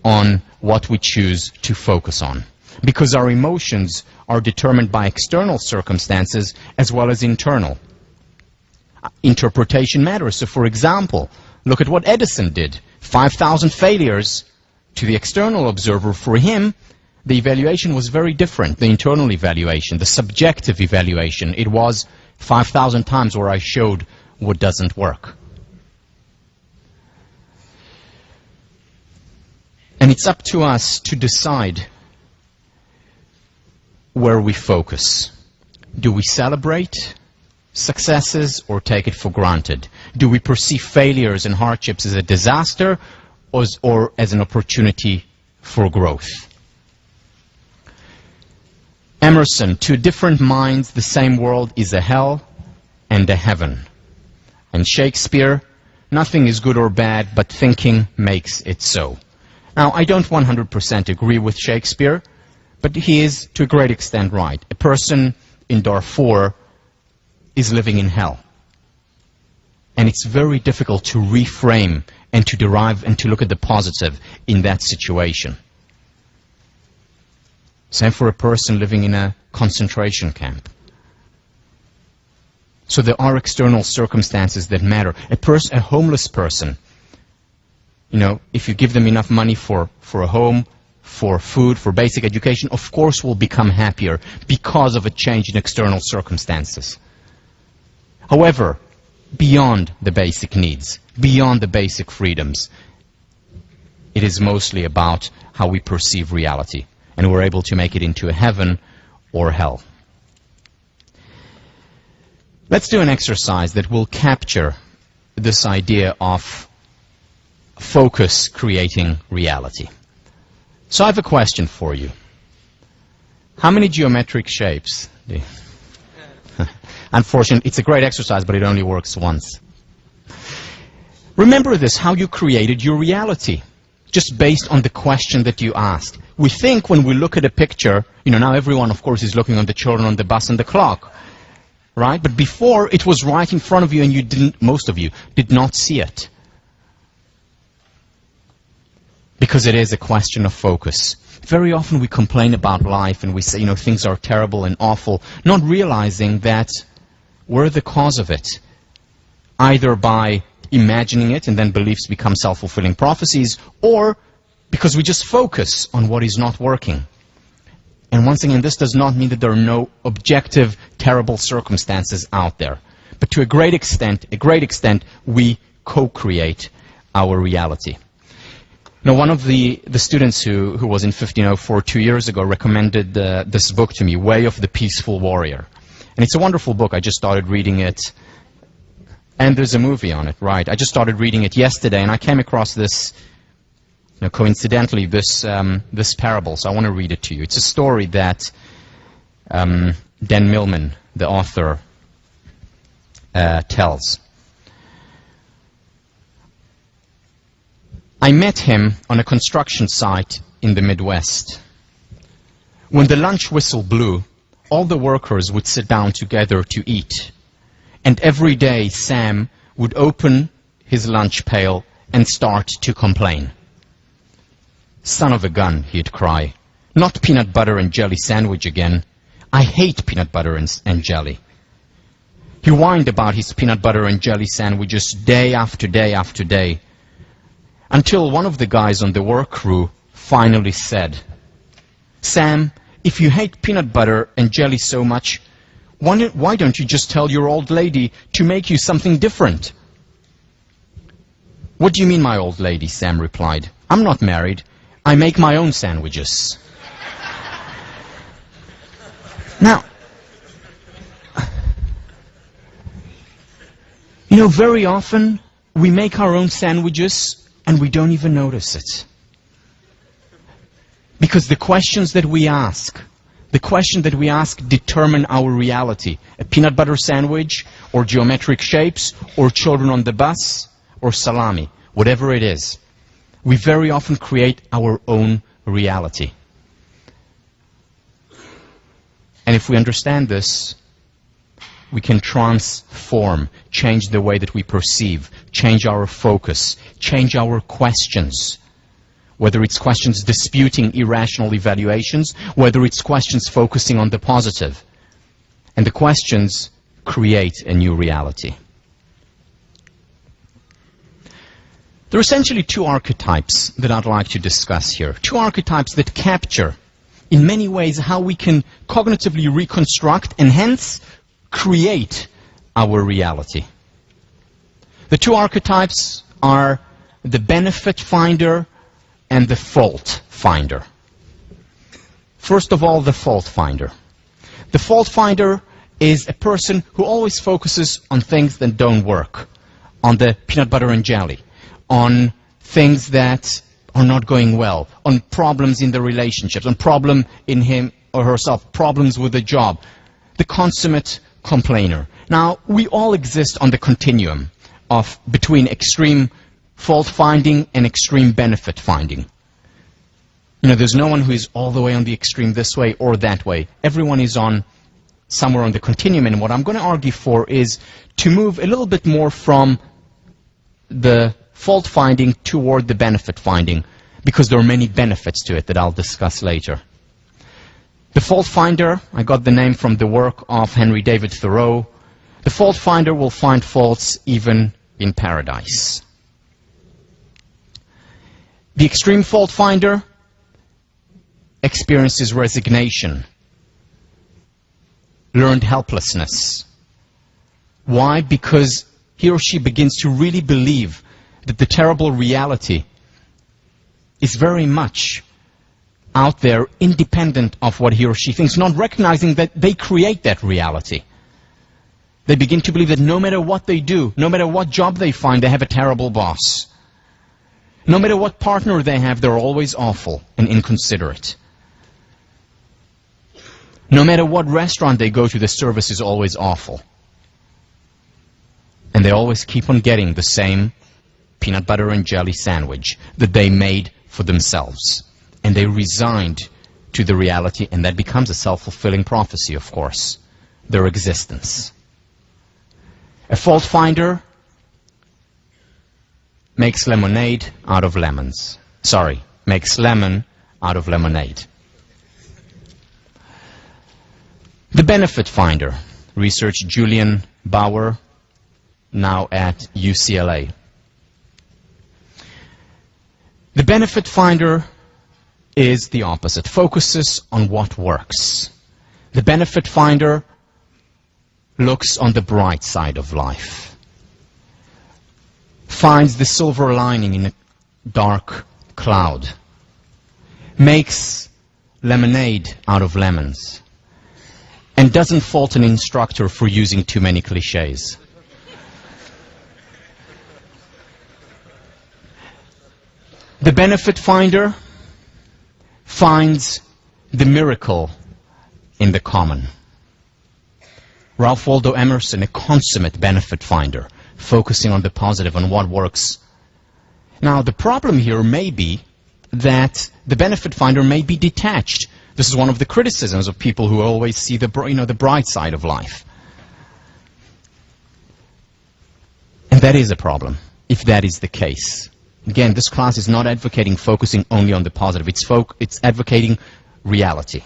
on what we choose to focus on. Because our emotions are determined by external circumstances as well as internal. Interpretation matters. So, for example, look at what Edison did. 5,000 failures to the external observer. For him, the evaluation was very different. The internal evaluation, the subjective evaluation, it was 5,000 times where I showed what doesn't work. And it's up to us to decide where we focus. Do we celebrate successes or take it for granted? Do we perceive failures and hardships as a disaster or as an opportunity for growth? Emerson, to different minds the same world is a hell and a heaven. And Shakespeare, nothing is good or bad, but thinking makes it so. Now, I don't 100% agree with Shakespeare, but he is to a great extent right. A person in Darfur is living in hell. And it's very difficult to reframe and to derive and to look at the positive in that situation. Same for a person living in a concentration camp. So there are external circumstances that matter. A homeless person, you know, if you give them enough money for a home, for food, for basic education, of course will become happier because of a change in external circumstances. However, beyond the basic needs, beyond the basic freedoms, it is mostly about how we perceive reality, and we're able to make it into a heaven or hell. Let's do an exercise that will capture this idea of focus creating reality. So I have a question for you. How many geometric shapes do you... Unfortunately, it's a great exercise, but it only works once. Remember this, how you created your reality, just based on the question that you asked. We think when we look at a picture, you know, now everyone, of course, is looking on the children on the bus and the clock, right? But before, it was right in front of you, and you didn't, most of you, did not see it. Because it is a question of focus. Very often we complain about life and we say, you know, things are terrible and awful, not realizing that we're the cause of it. Either by imagining it and then beliefs become self-fulfilling prophecies, or because we just focus on what is not working. And once again, this does not mean that there are no objective, terrible circumstances out there. But to a great extent, we co-create our reality. Now, one of the students who was in 1504 2 years ago recommended this book to me, Way of the Peaceful Warrior. And it's a wonderful book. I just started reading it. And there's a movie on it, right? I just started reading it yesterday, and I came across this Now, coincidentally, this parable, so I want to read it to you. It's a story that Dan Millman, the author, tells. I met him on a construction site in the Midwest. When the lunch whistle blew, all the workers would sit down together to eat. And every day, Sam would open his lunch pail and start to complain. Son of a gun, he'd cry. Not peanut butter and jelly sandwich again. I hate peanut butter and jelly. He whined about his peanut butter and jelly sandwiches day after day after day, until one of the guys on the work crew finally said, Sam, if you hate peanut butter and jelly so much, why don't you just tell your old lady to make you something different? What do you mean, my old lady? Sam replied. I'm not married. I make my own sandwiches. Now, you know, very often we make our own sandwiches and we don't even notice it. Because the questions that we ask determine our reality. A peanut butter sandwich, or geometric shapes, or children on the bus, or salami, whatever it is. We very often create our own reality. And if we understand this, we can transform, change the way that we perceive, change our focus, change our questions. Whether it's questions disputing irrational evaluations, whether it's questions focusing on the positive. And the questions create a new reality. There are essentially two archetypes that I'd like to discuss here. Two archetypes that capture, in many ways, how we can cognitively reconstruct and hence create our reality. The two archetypes are the benefit finder and the fault finder. First of all, the fault finder. The fault finder is a person who always focuses on things that don't work, on the peanut butter and jelly, on things that are not going well, on problems in the relationships, on problem in him or herself, problems with the job, the consummate complainer. Now, we all exist on the continuum of between extreme fault finding and extreme benefit finding. You know, there's no one who is all the way on the extreme this way or that way. Everyone is on somewhere on the continuum, and what I'm going to argue for is to move a little bit more from the fault finding toward the benefit finding, because there are many benefits to it that I'll discuss later. The fault finder, I got the name from the work of Henry David Thoreau. The fault finder will find faults even in paradise. The extreme fault finder experiences resignation, learned helplessness. Why? Because he or she begins to really believe that the terrible reality is very much out there, independent of what he or she thinks, not recognizing that they create that reality. They begin to believe that no matter what they do, no matter what job they find, they have a terrible boss. No matter what partner they have, they're always awful and inconsiderate. No matter what restaurant they go to, the service is always awful. And they always keep on getting the same peanut butter and jelly sandwich that they made for themselves. And they resigned to the reality, and that becomes a self-fulfilling prophecy, of course, their existence. A fault finder makes lemonade out of lemons. Sorry, makes lemon out of lemonade. The benefit finder, research Julian Bauer, now at UCLA. The benefit finder is the opposite, focuses on what works. The benefit finder looks on the bright side of life, finds the silver lining in a dark cloud, makes lemonade out of lemons, and doesn't fault an instructor for using too many cliches. The benefit finder finds the miracle in the common. Ralph Waldo Emerson, a consummate benefit finder, focusing on the positive, on what works. Now, the problem here may be that the benefit finder may be detached. This is one of the criticisms of people who always see the bright side of life. And that is a problem, if that is the case. Again, this class is not advocating focusing only on the positive. It's advocating reality.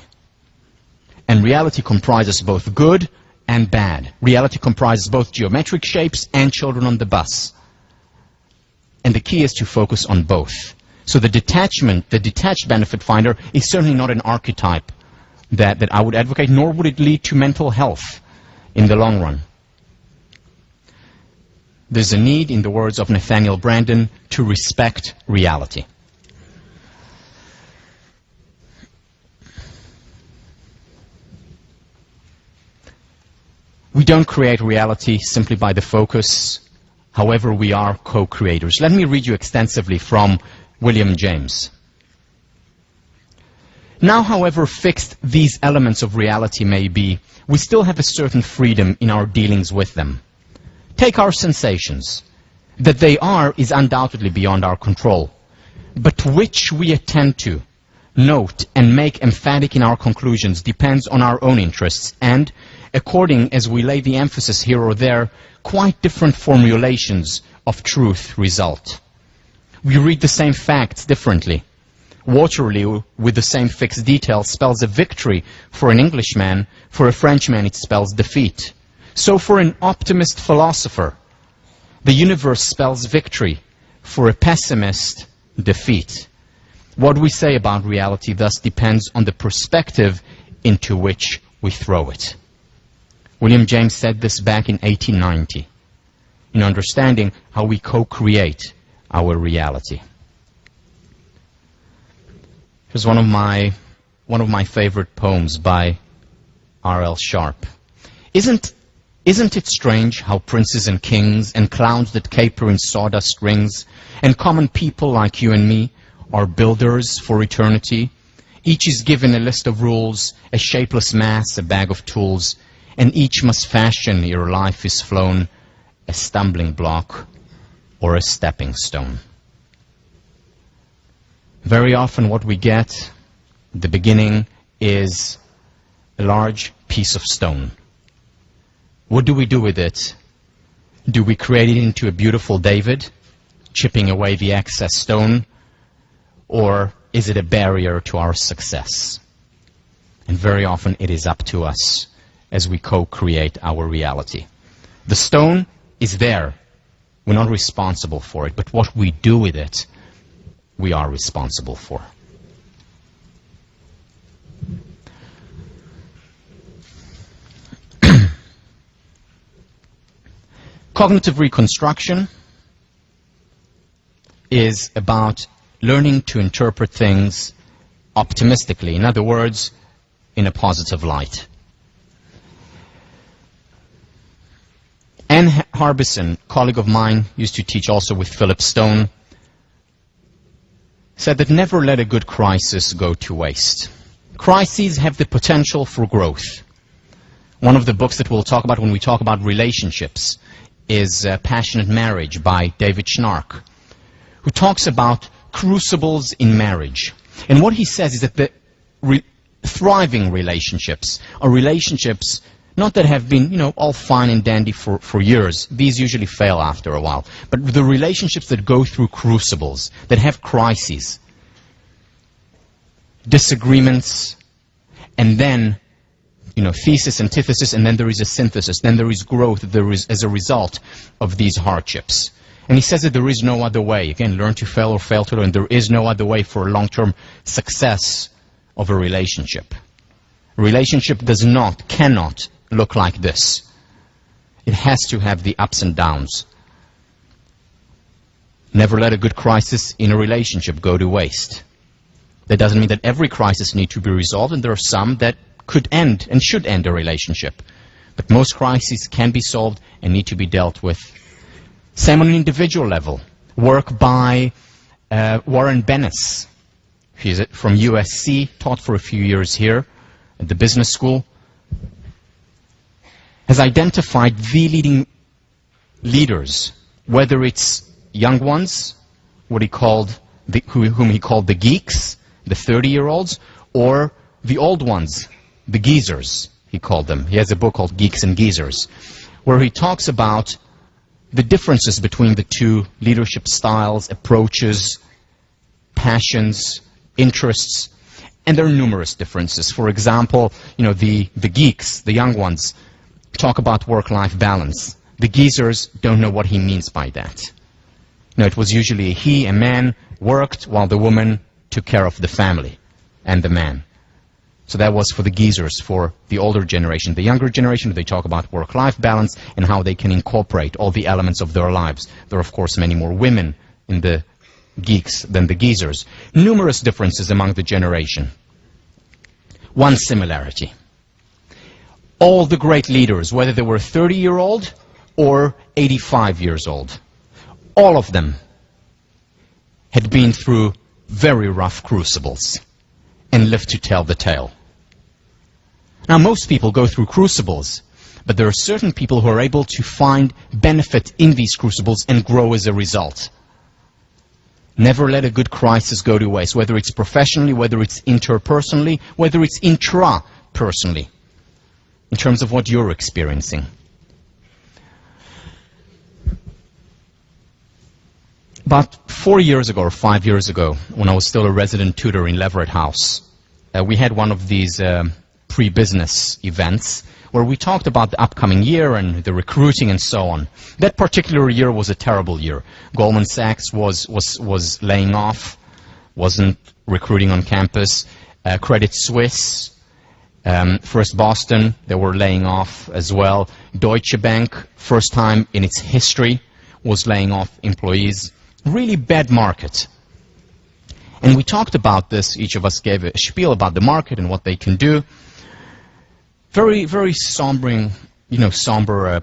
And reality comprises both good and bad. Reality comprises both geometric shapes and children on the bus. And the key is to focus on both. So the detached benefit finder is certainly not an archetype that I would advocate, nor would it lead to mental health in the long run. There's a need, in the words of Nathaniel Branden, to respect reality. We don't create reality simply by the focus. However, we are co-creators. Let me read you extensively from William James. Now, however fixed these elements of reality may be, we still have a certain freedom in our dealings with them. Take our sensations. That they are is undoubtedly beyond our control. But which we attend to, note, and make emphatic in our conclusions depends on our own interests, and, according as we lay the emphasis here or there, quite different formulations of truth result. We read the same facts differently. Waterloo, with the same fixed details, spells a victory for an Englishman. For a Frenchman, it spells defeat. So for an optimist philosopher, the universe spells victory. For a pessimist, defeat. What we say about reality thus depends on the perspective into which we throw it. William James said this back in 1890, in understanding how we co-create our reality. Here's one of my favorite poems by R.L. Sharp. Isn't it strange how princes and kings and clowns that caper in sawdust rings and common people like you and me are builders for eternity? Each is given a list of rules, a shapeless mass, a bag of tools, and each must fashion ere life is flown a stumbling block or a stepping stone. Very often what we get at the beginning is a large piece of stone. What do we do with it? Do we create it into a beautiful David, chipping away the excess stone, or is it a barrier to our success? And very often it is up to us as we co-create our reality. The stone is there. We're not responsible for it, but what we do with it, we are responsible for. Cognitive reconstruction is about learning to interpret things optimistically. In other words, in a positive light. Anne Harbison, colleague of mine, used to teach also with Philip Stone, said that never let a good crisis go to waste. Crises have the potential for growth. One of the books that we'll talk about when we talk about relationships is Passionate Marriage by David Schnark, who talks about crucibles in marriage. And what he says is that the thriving relationships are relationships not that have been, all fine and dandy for years. These usually fail after a while. But the relationships that go through crucibles, that have crises, disagreements, and then thesis, antithesis, and then there is a synthesis. Then there is growth as a result of these hardships. And he says that there is no other way. Again, learn to fail or fail to learn. There is no other way for a long-term success of a relationship. A relationship cannot look like this. It has to have the ups and downs. Never let a good crisis in a relationship go to waste. That doesn't mean that every crisis needs to be resolved, and there are some that could end and should end a relationship. But most crises can be solved and need to be dealt with. Same on an individual level. Work by Warren Bennis, she's from USC, taught for a few years here at the business school, has identified the leading leaders, whether it's young ones, whom he called the geeks, the 30-year-olds, or the old ones, the geezers, he called them. He has a book called Geeks and Geezers, where he talks about the differences between the two leadership styles, approaches, passions, interests, and there are numerous differences. For example, the geeks, the young ones, talk about work-life balance. The geezers don't know what he means by that. It was usually he, a man, worked while the woman took care of the family and the man. So that was for the geezers, for the older generation. The younger generation, they talk about work-life balance and how they can incorporate all the elements of their lives. There are, of course, many more women in the geeks than the geezers. Numerous differences among the generation. One similarity. All the great leaders, whether they were 30-year-old or 85 years old, all of them had been through very rough crucibles and lived to tell the tale. Now, most people go through crucibles, but there are certain people who are able to find benefit in these crucibles and grow as a result. Never let a good crisis go to waste, whether it's professionally, whether it's interpersonally, whether it's intrapersonally, in terms of what you're experiencing. About 4 years ago or 5 years ago, when I was still a resident tutor in Leverett House, we had one of these pre-business events where we talked about the upcoming year and the recruiting and so on. That particular year was a terrible year. Goldman Sachs was laying off, wasn't recruiting on campus. Credit Suisse, First Boston, they were laying off as well. Deutsche Bank, first time in its history, was laying off employees. Really bad market. And we talked about this. Each of us gave a spiel about the market and what they can do. Very, very somber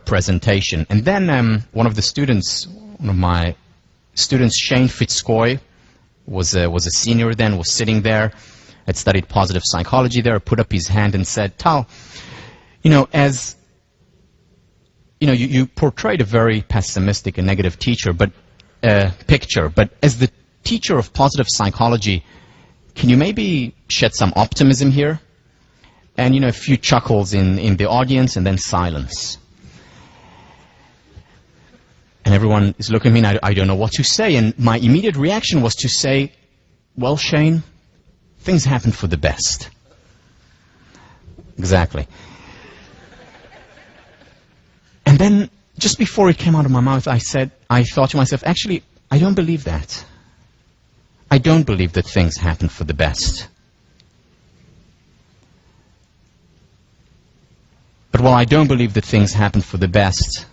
presentation. And then one of my students, Shane Fitzcoy, was a senior then, was sitting there, had studied positive psychology there, put up his hand and said, Tal, you portrayed a very pessimistic and negative picture, but as the teacher of positive psychology, can you maybe shed some optimism here? And, a few chuckles in the audience and then silence. And everyone is looking at me and I don't know what to say. And my immediate reaction was to say, well, Shane, things happen for the best. Exactly. And then, just before it came out of my mouth, I thought to myself, actually, I don't believe that. I don't believe that things happen for the best. But while I don't believe that things happen for the best,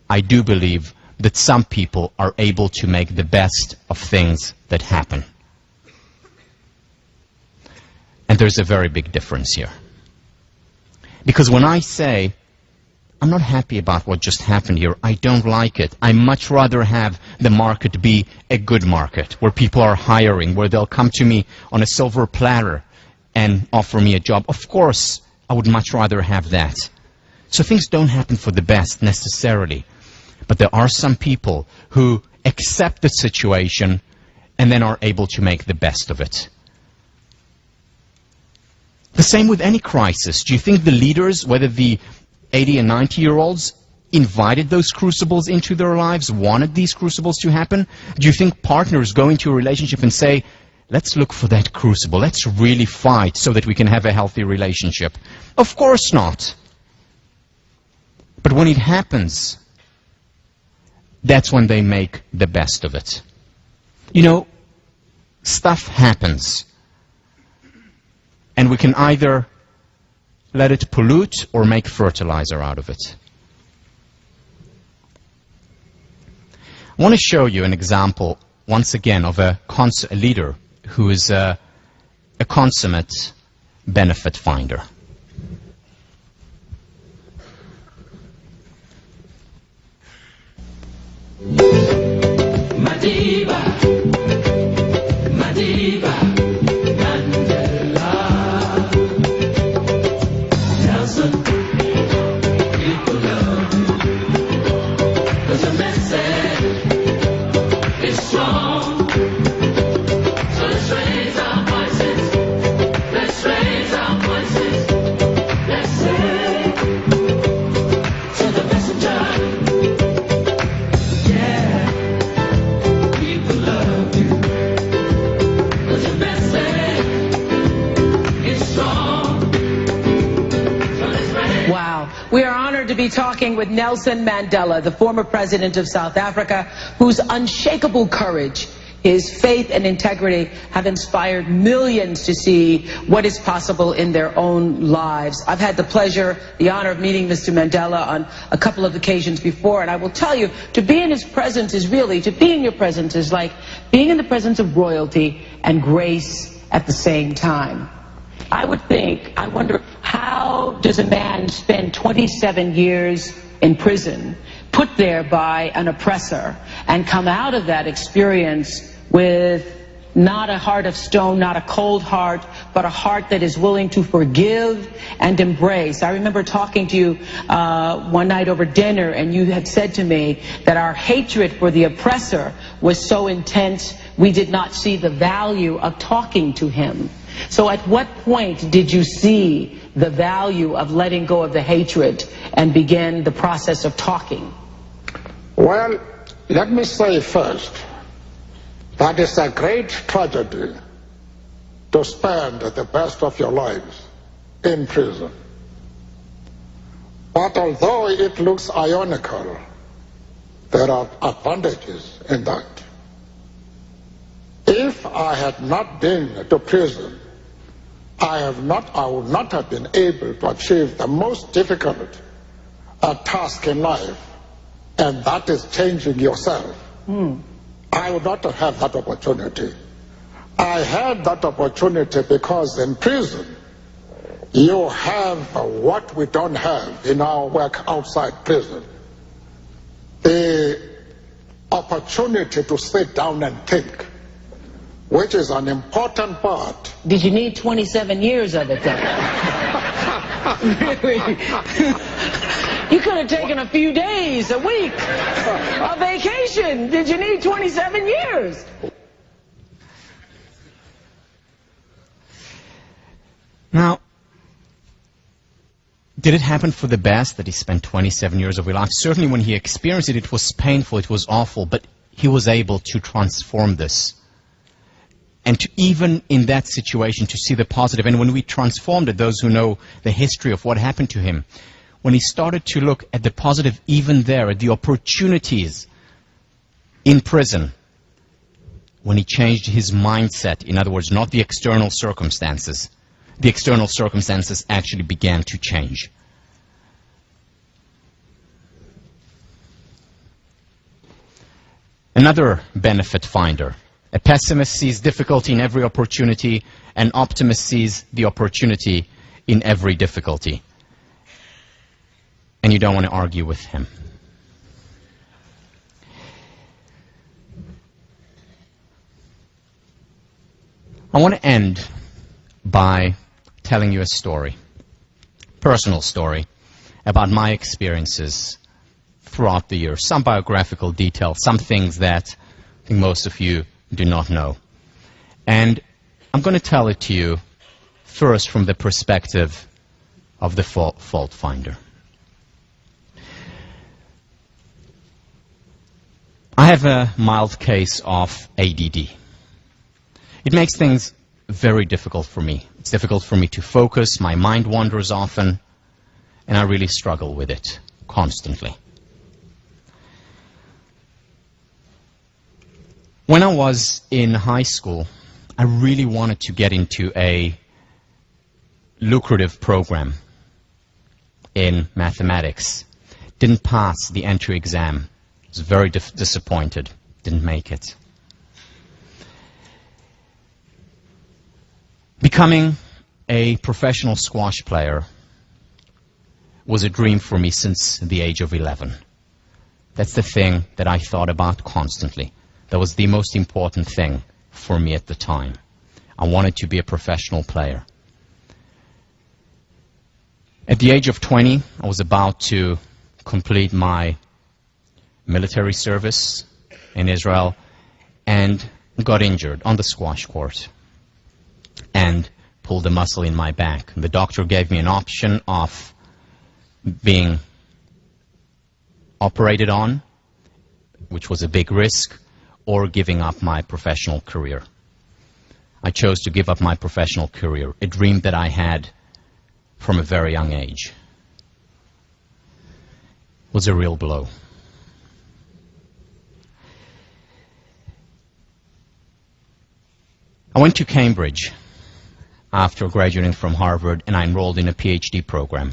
I do believe that some people are able to make the best of things that happen. And there's a very big difference here. Because when I say, I'm not happy about what just happened here, I don't like it, I much rather have the market be a good market, where people are hiring, where they'll come to me on a silver platter and offer me a job. Of course, I would much rather have that. So things don't happen for the best necessarily. But there are some people who accept the situation and then are able to make the best of it. The same with any crisis. Do you think the leaders, whether the 80 and 90-year-olds, invited those crucibles into their lives, wanted these crucibles to happen? Do you think partners go into a relationship and say, let's look for that crucible, let's really fight so that we can have a healthy relationship? Of course not. But when it happens, that's when they make the best of it. Stuff happens. And we can either let it pollute or make fertilizer out of it. I want to show you an example, once again, of a leader who is a consummate benefit finder. Madiba. We are honored to be talking with Nelson Mandela, the former president of South Africa, whose unshakable courage, his faith and integrity have inspired millions to see what is possible in their own lives. I've had the pleasure, the honor of meeting Mr. Mandela on a couple of occasions before, and I will tell you, to be in his presence is really, to be in your presence is like being in the presence of royalty and grace at the same time. I wonder, how does a man spend 27 years in prison, put there by an oppressor, and come out of that experience with not a heart of stone, not a cold heart, but a heart that is willing to forgive and embrace? I remember talking to you one night over dinner, and you had said to me that our hatred for the oppressor was so intense we did not see the value of talking to him. So at what point did you see the value of letting go of the hatred and begin the process of talking? Well, let me say first that it's a great tragedy to spend the best of your lives in prison. But although it looks ironical, there are advantages in that. If I had not been to prison, I would not have been able to achieve the most difficult task in life, and that is changing yourself. I would not have had that opportunity. I had that opportunity because in prison you have what we don't have in our work outside prison: the opportunity to sit down and think, which is an important part. Did you need 27 years of it, then? Really? You could have taken a few days, a week, a vacation. Did you need 27 years? Now, did it happen for the best that he spent 27 years of his life? Certainly when he experienced it, it was painful, it was awful, but he was able to transform this. And to, even in that situation, to see the positive. And when we transformed it, those who know the history of what happened to him, when he started to look at the positive even there, at the opportunities in prison, when he changed his mindset, in other words, not the external circumstances actually began to change. Another benefit finder. A pessimist sees difficulty in every opportunity, an optimist sees the opportunity in every difficulty. And you don't want to argue with him. I want to end by telling you a story, personal story, about my experiences throughout the year. Some biographical details, some things that I think most of you do not know. And I'm going to tell it to you first from the perspective of the fault finder. I have a mild case of ADD. It makes things very difficult for me. It's difficult for me to focus, my mind wanders often, and I really struggle with it constantly. When I was in high school, I really wanted to get into a lucrative program in mathematics. Didn't pass the entry exam. Was very disappointed. Didn't make it. Becoming a professional squash player was a dream for me since the age of 11. That's the thing that I thought about constantly. That was the most important thing for me at the time. I wanted to be a professional player. At the age of 20, I was about to complete my military service in Israel and got injured on the squash court and pulled a muscle in my back. The doctor gave me an option of being operated on, which was a big risk, or giving up my professional career. I chose to give up my professional career, a dream that I had from a very young age. was a real blow. I went to Cambridge after graduating from Harvard, and I enrolled in a PhD program.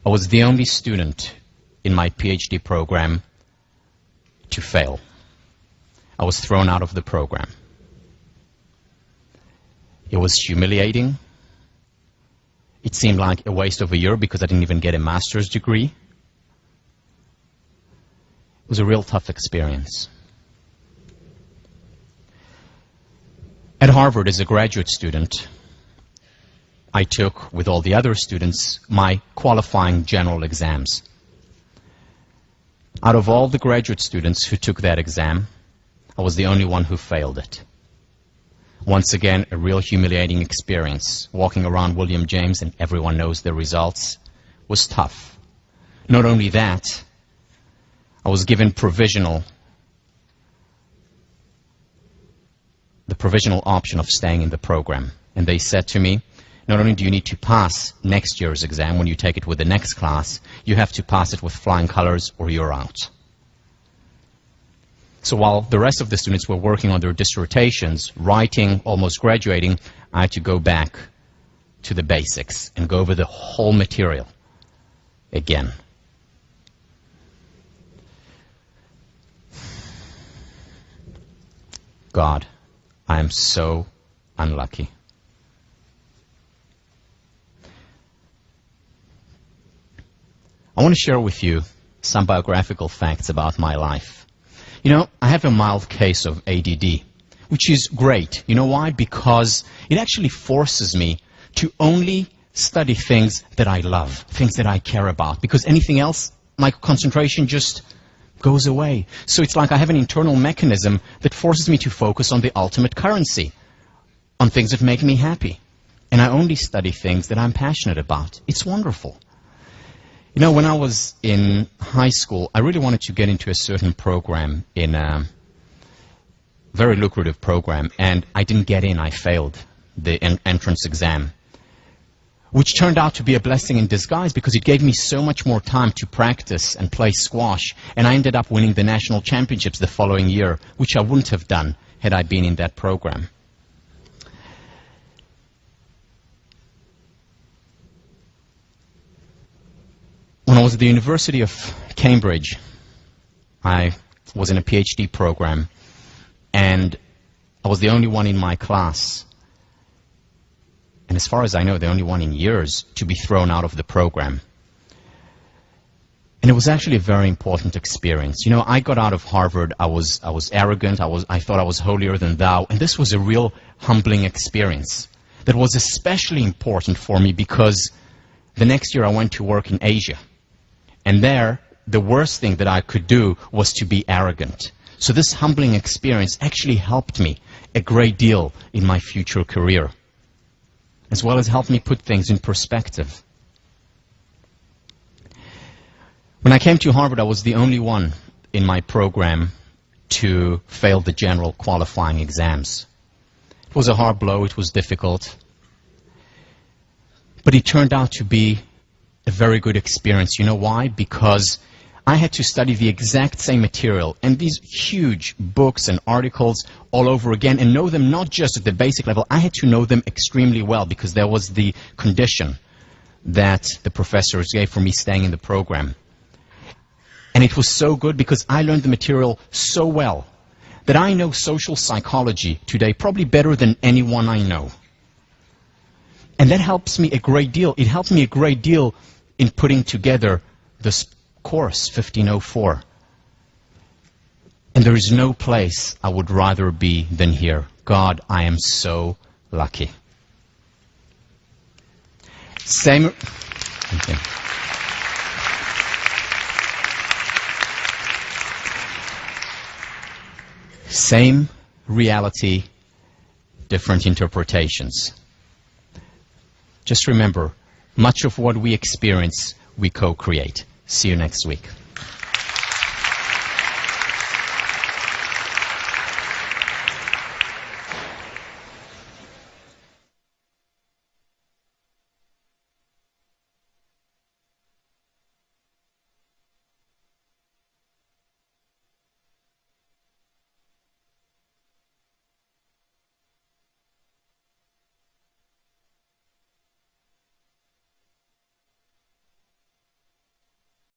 I was the only student in my PhD program to fail. I was thrown out of the program. It was humiliating. It seemed like a waste of a year because I didn't even get a master's degree. It was a real tough experience. At Harvard, as a graduate student, I took, with all the other students, my qualifying general exams. Out of all the graduate students who took that exam, I was the only one who failed it. Once again, a real humiliating experience. Walking around William James, and everyone knows the results, was tough. Not only that, I was given the provisional option of staying in the program. And they said to me, not only do you need to pass next year's exam when you take it with the next class, you have to pass it with flying colors or you're out. So while the rest of the students were working on their dissertations, writing, almost graduating, I had to go back to the basics and go over the whole material again. God, I am so unlucky. I want to share with you some biographical facts about my life. You know, I have a mild case of ADD, which is great. You know why? Because it actually forces me to only study things that I love, things that I care about, because anything else, my concentration just goes away. So it's like I have an internal mechanism that forces me to focus on the ultimate currency, on things that make me happy. And I only study things that I'm passionate about. It's wonderful. You know, when I was in high school, I really wanted to get into a certain program, in a very lucrative program, and I didn't get in. I failed the entrance exam, which turned out to be a blessing in disguise because it gave me so much more time to practice and play squash, and I ended up winning the national championships the following year, which I wouldn't have done had I been in that program. When I was at the University of Cambridge, I was in a PhD program, and I was the only one in my class, and as far as I know, the only one in years to be thrown out of the program. And it was actually a very important experience. You know, I got out of Harvard, I was arrogant, I thought I was holier than thou, and this was a real humbling experience that was especially important for me because the next year I went to work in Asia. And there, the worst thing that I could do was to be arrogant. So this humbling experience actually helped me a great deal in my future career, as well as helped me put things in perspective. When I came to Harvard, I was the only one in my program to fail the general qualifying exams. It was a hard blow, it was difficult, but it turned out to be a very good experience. You know why? Because I had to study the exact same material and these huge books and articles all over again and know them not just at the basic level. I had to know them extremely well because there was the condition that the professors gave for me staying in the program. And it was so good because I learned the material so well that I know social psychology today probably better than anyone I know. And that helps me a great deal. It helped me a great deal in putting together this course, 1504. And there is no place I would rather be than here. God, I am so lucky. Same reality, different interpretations. Just remember, much of what we experience, we co-create. See you next week.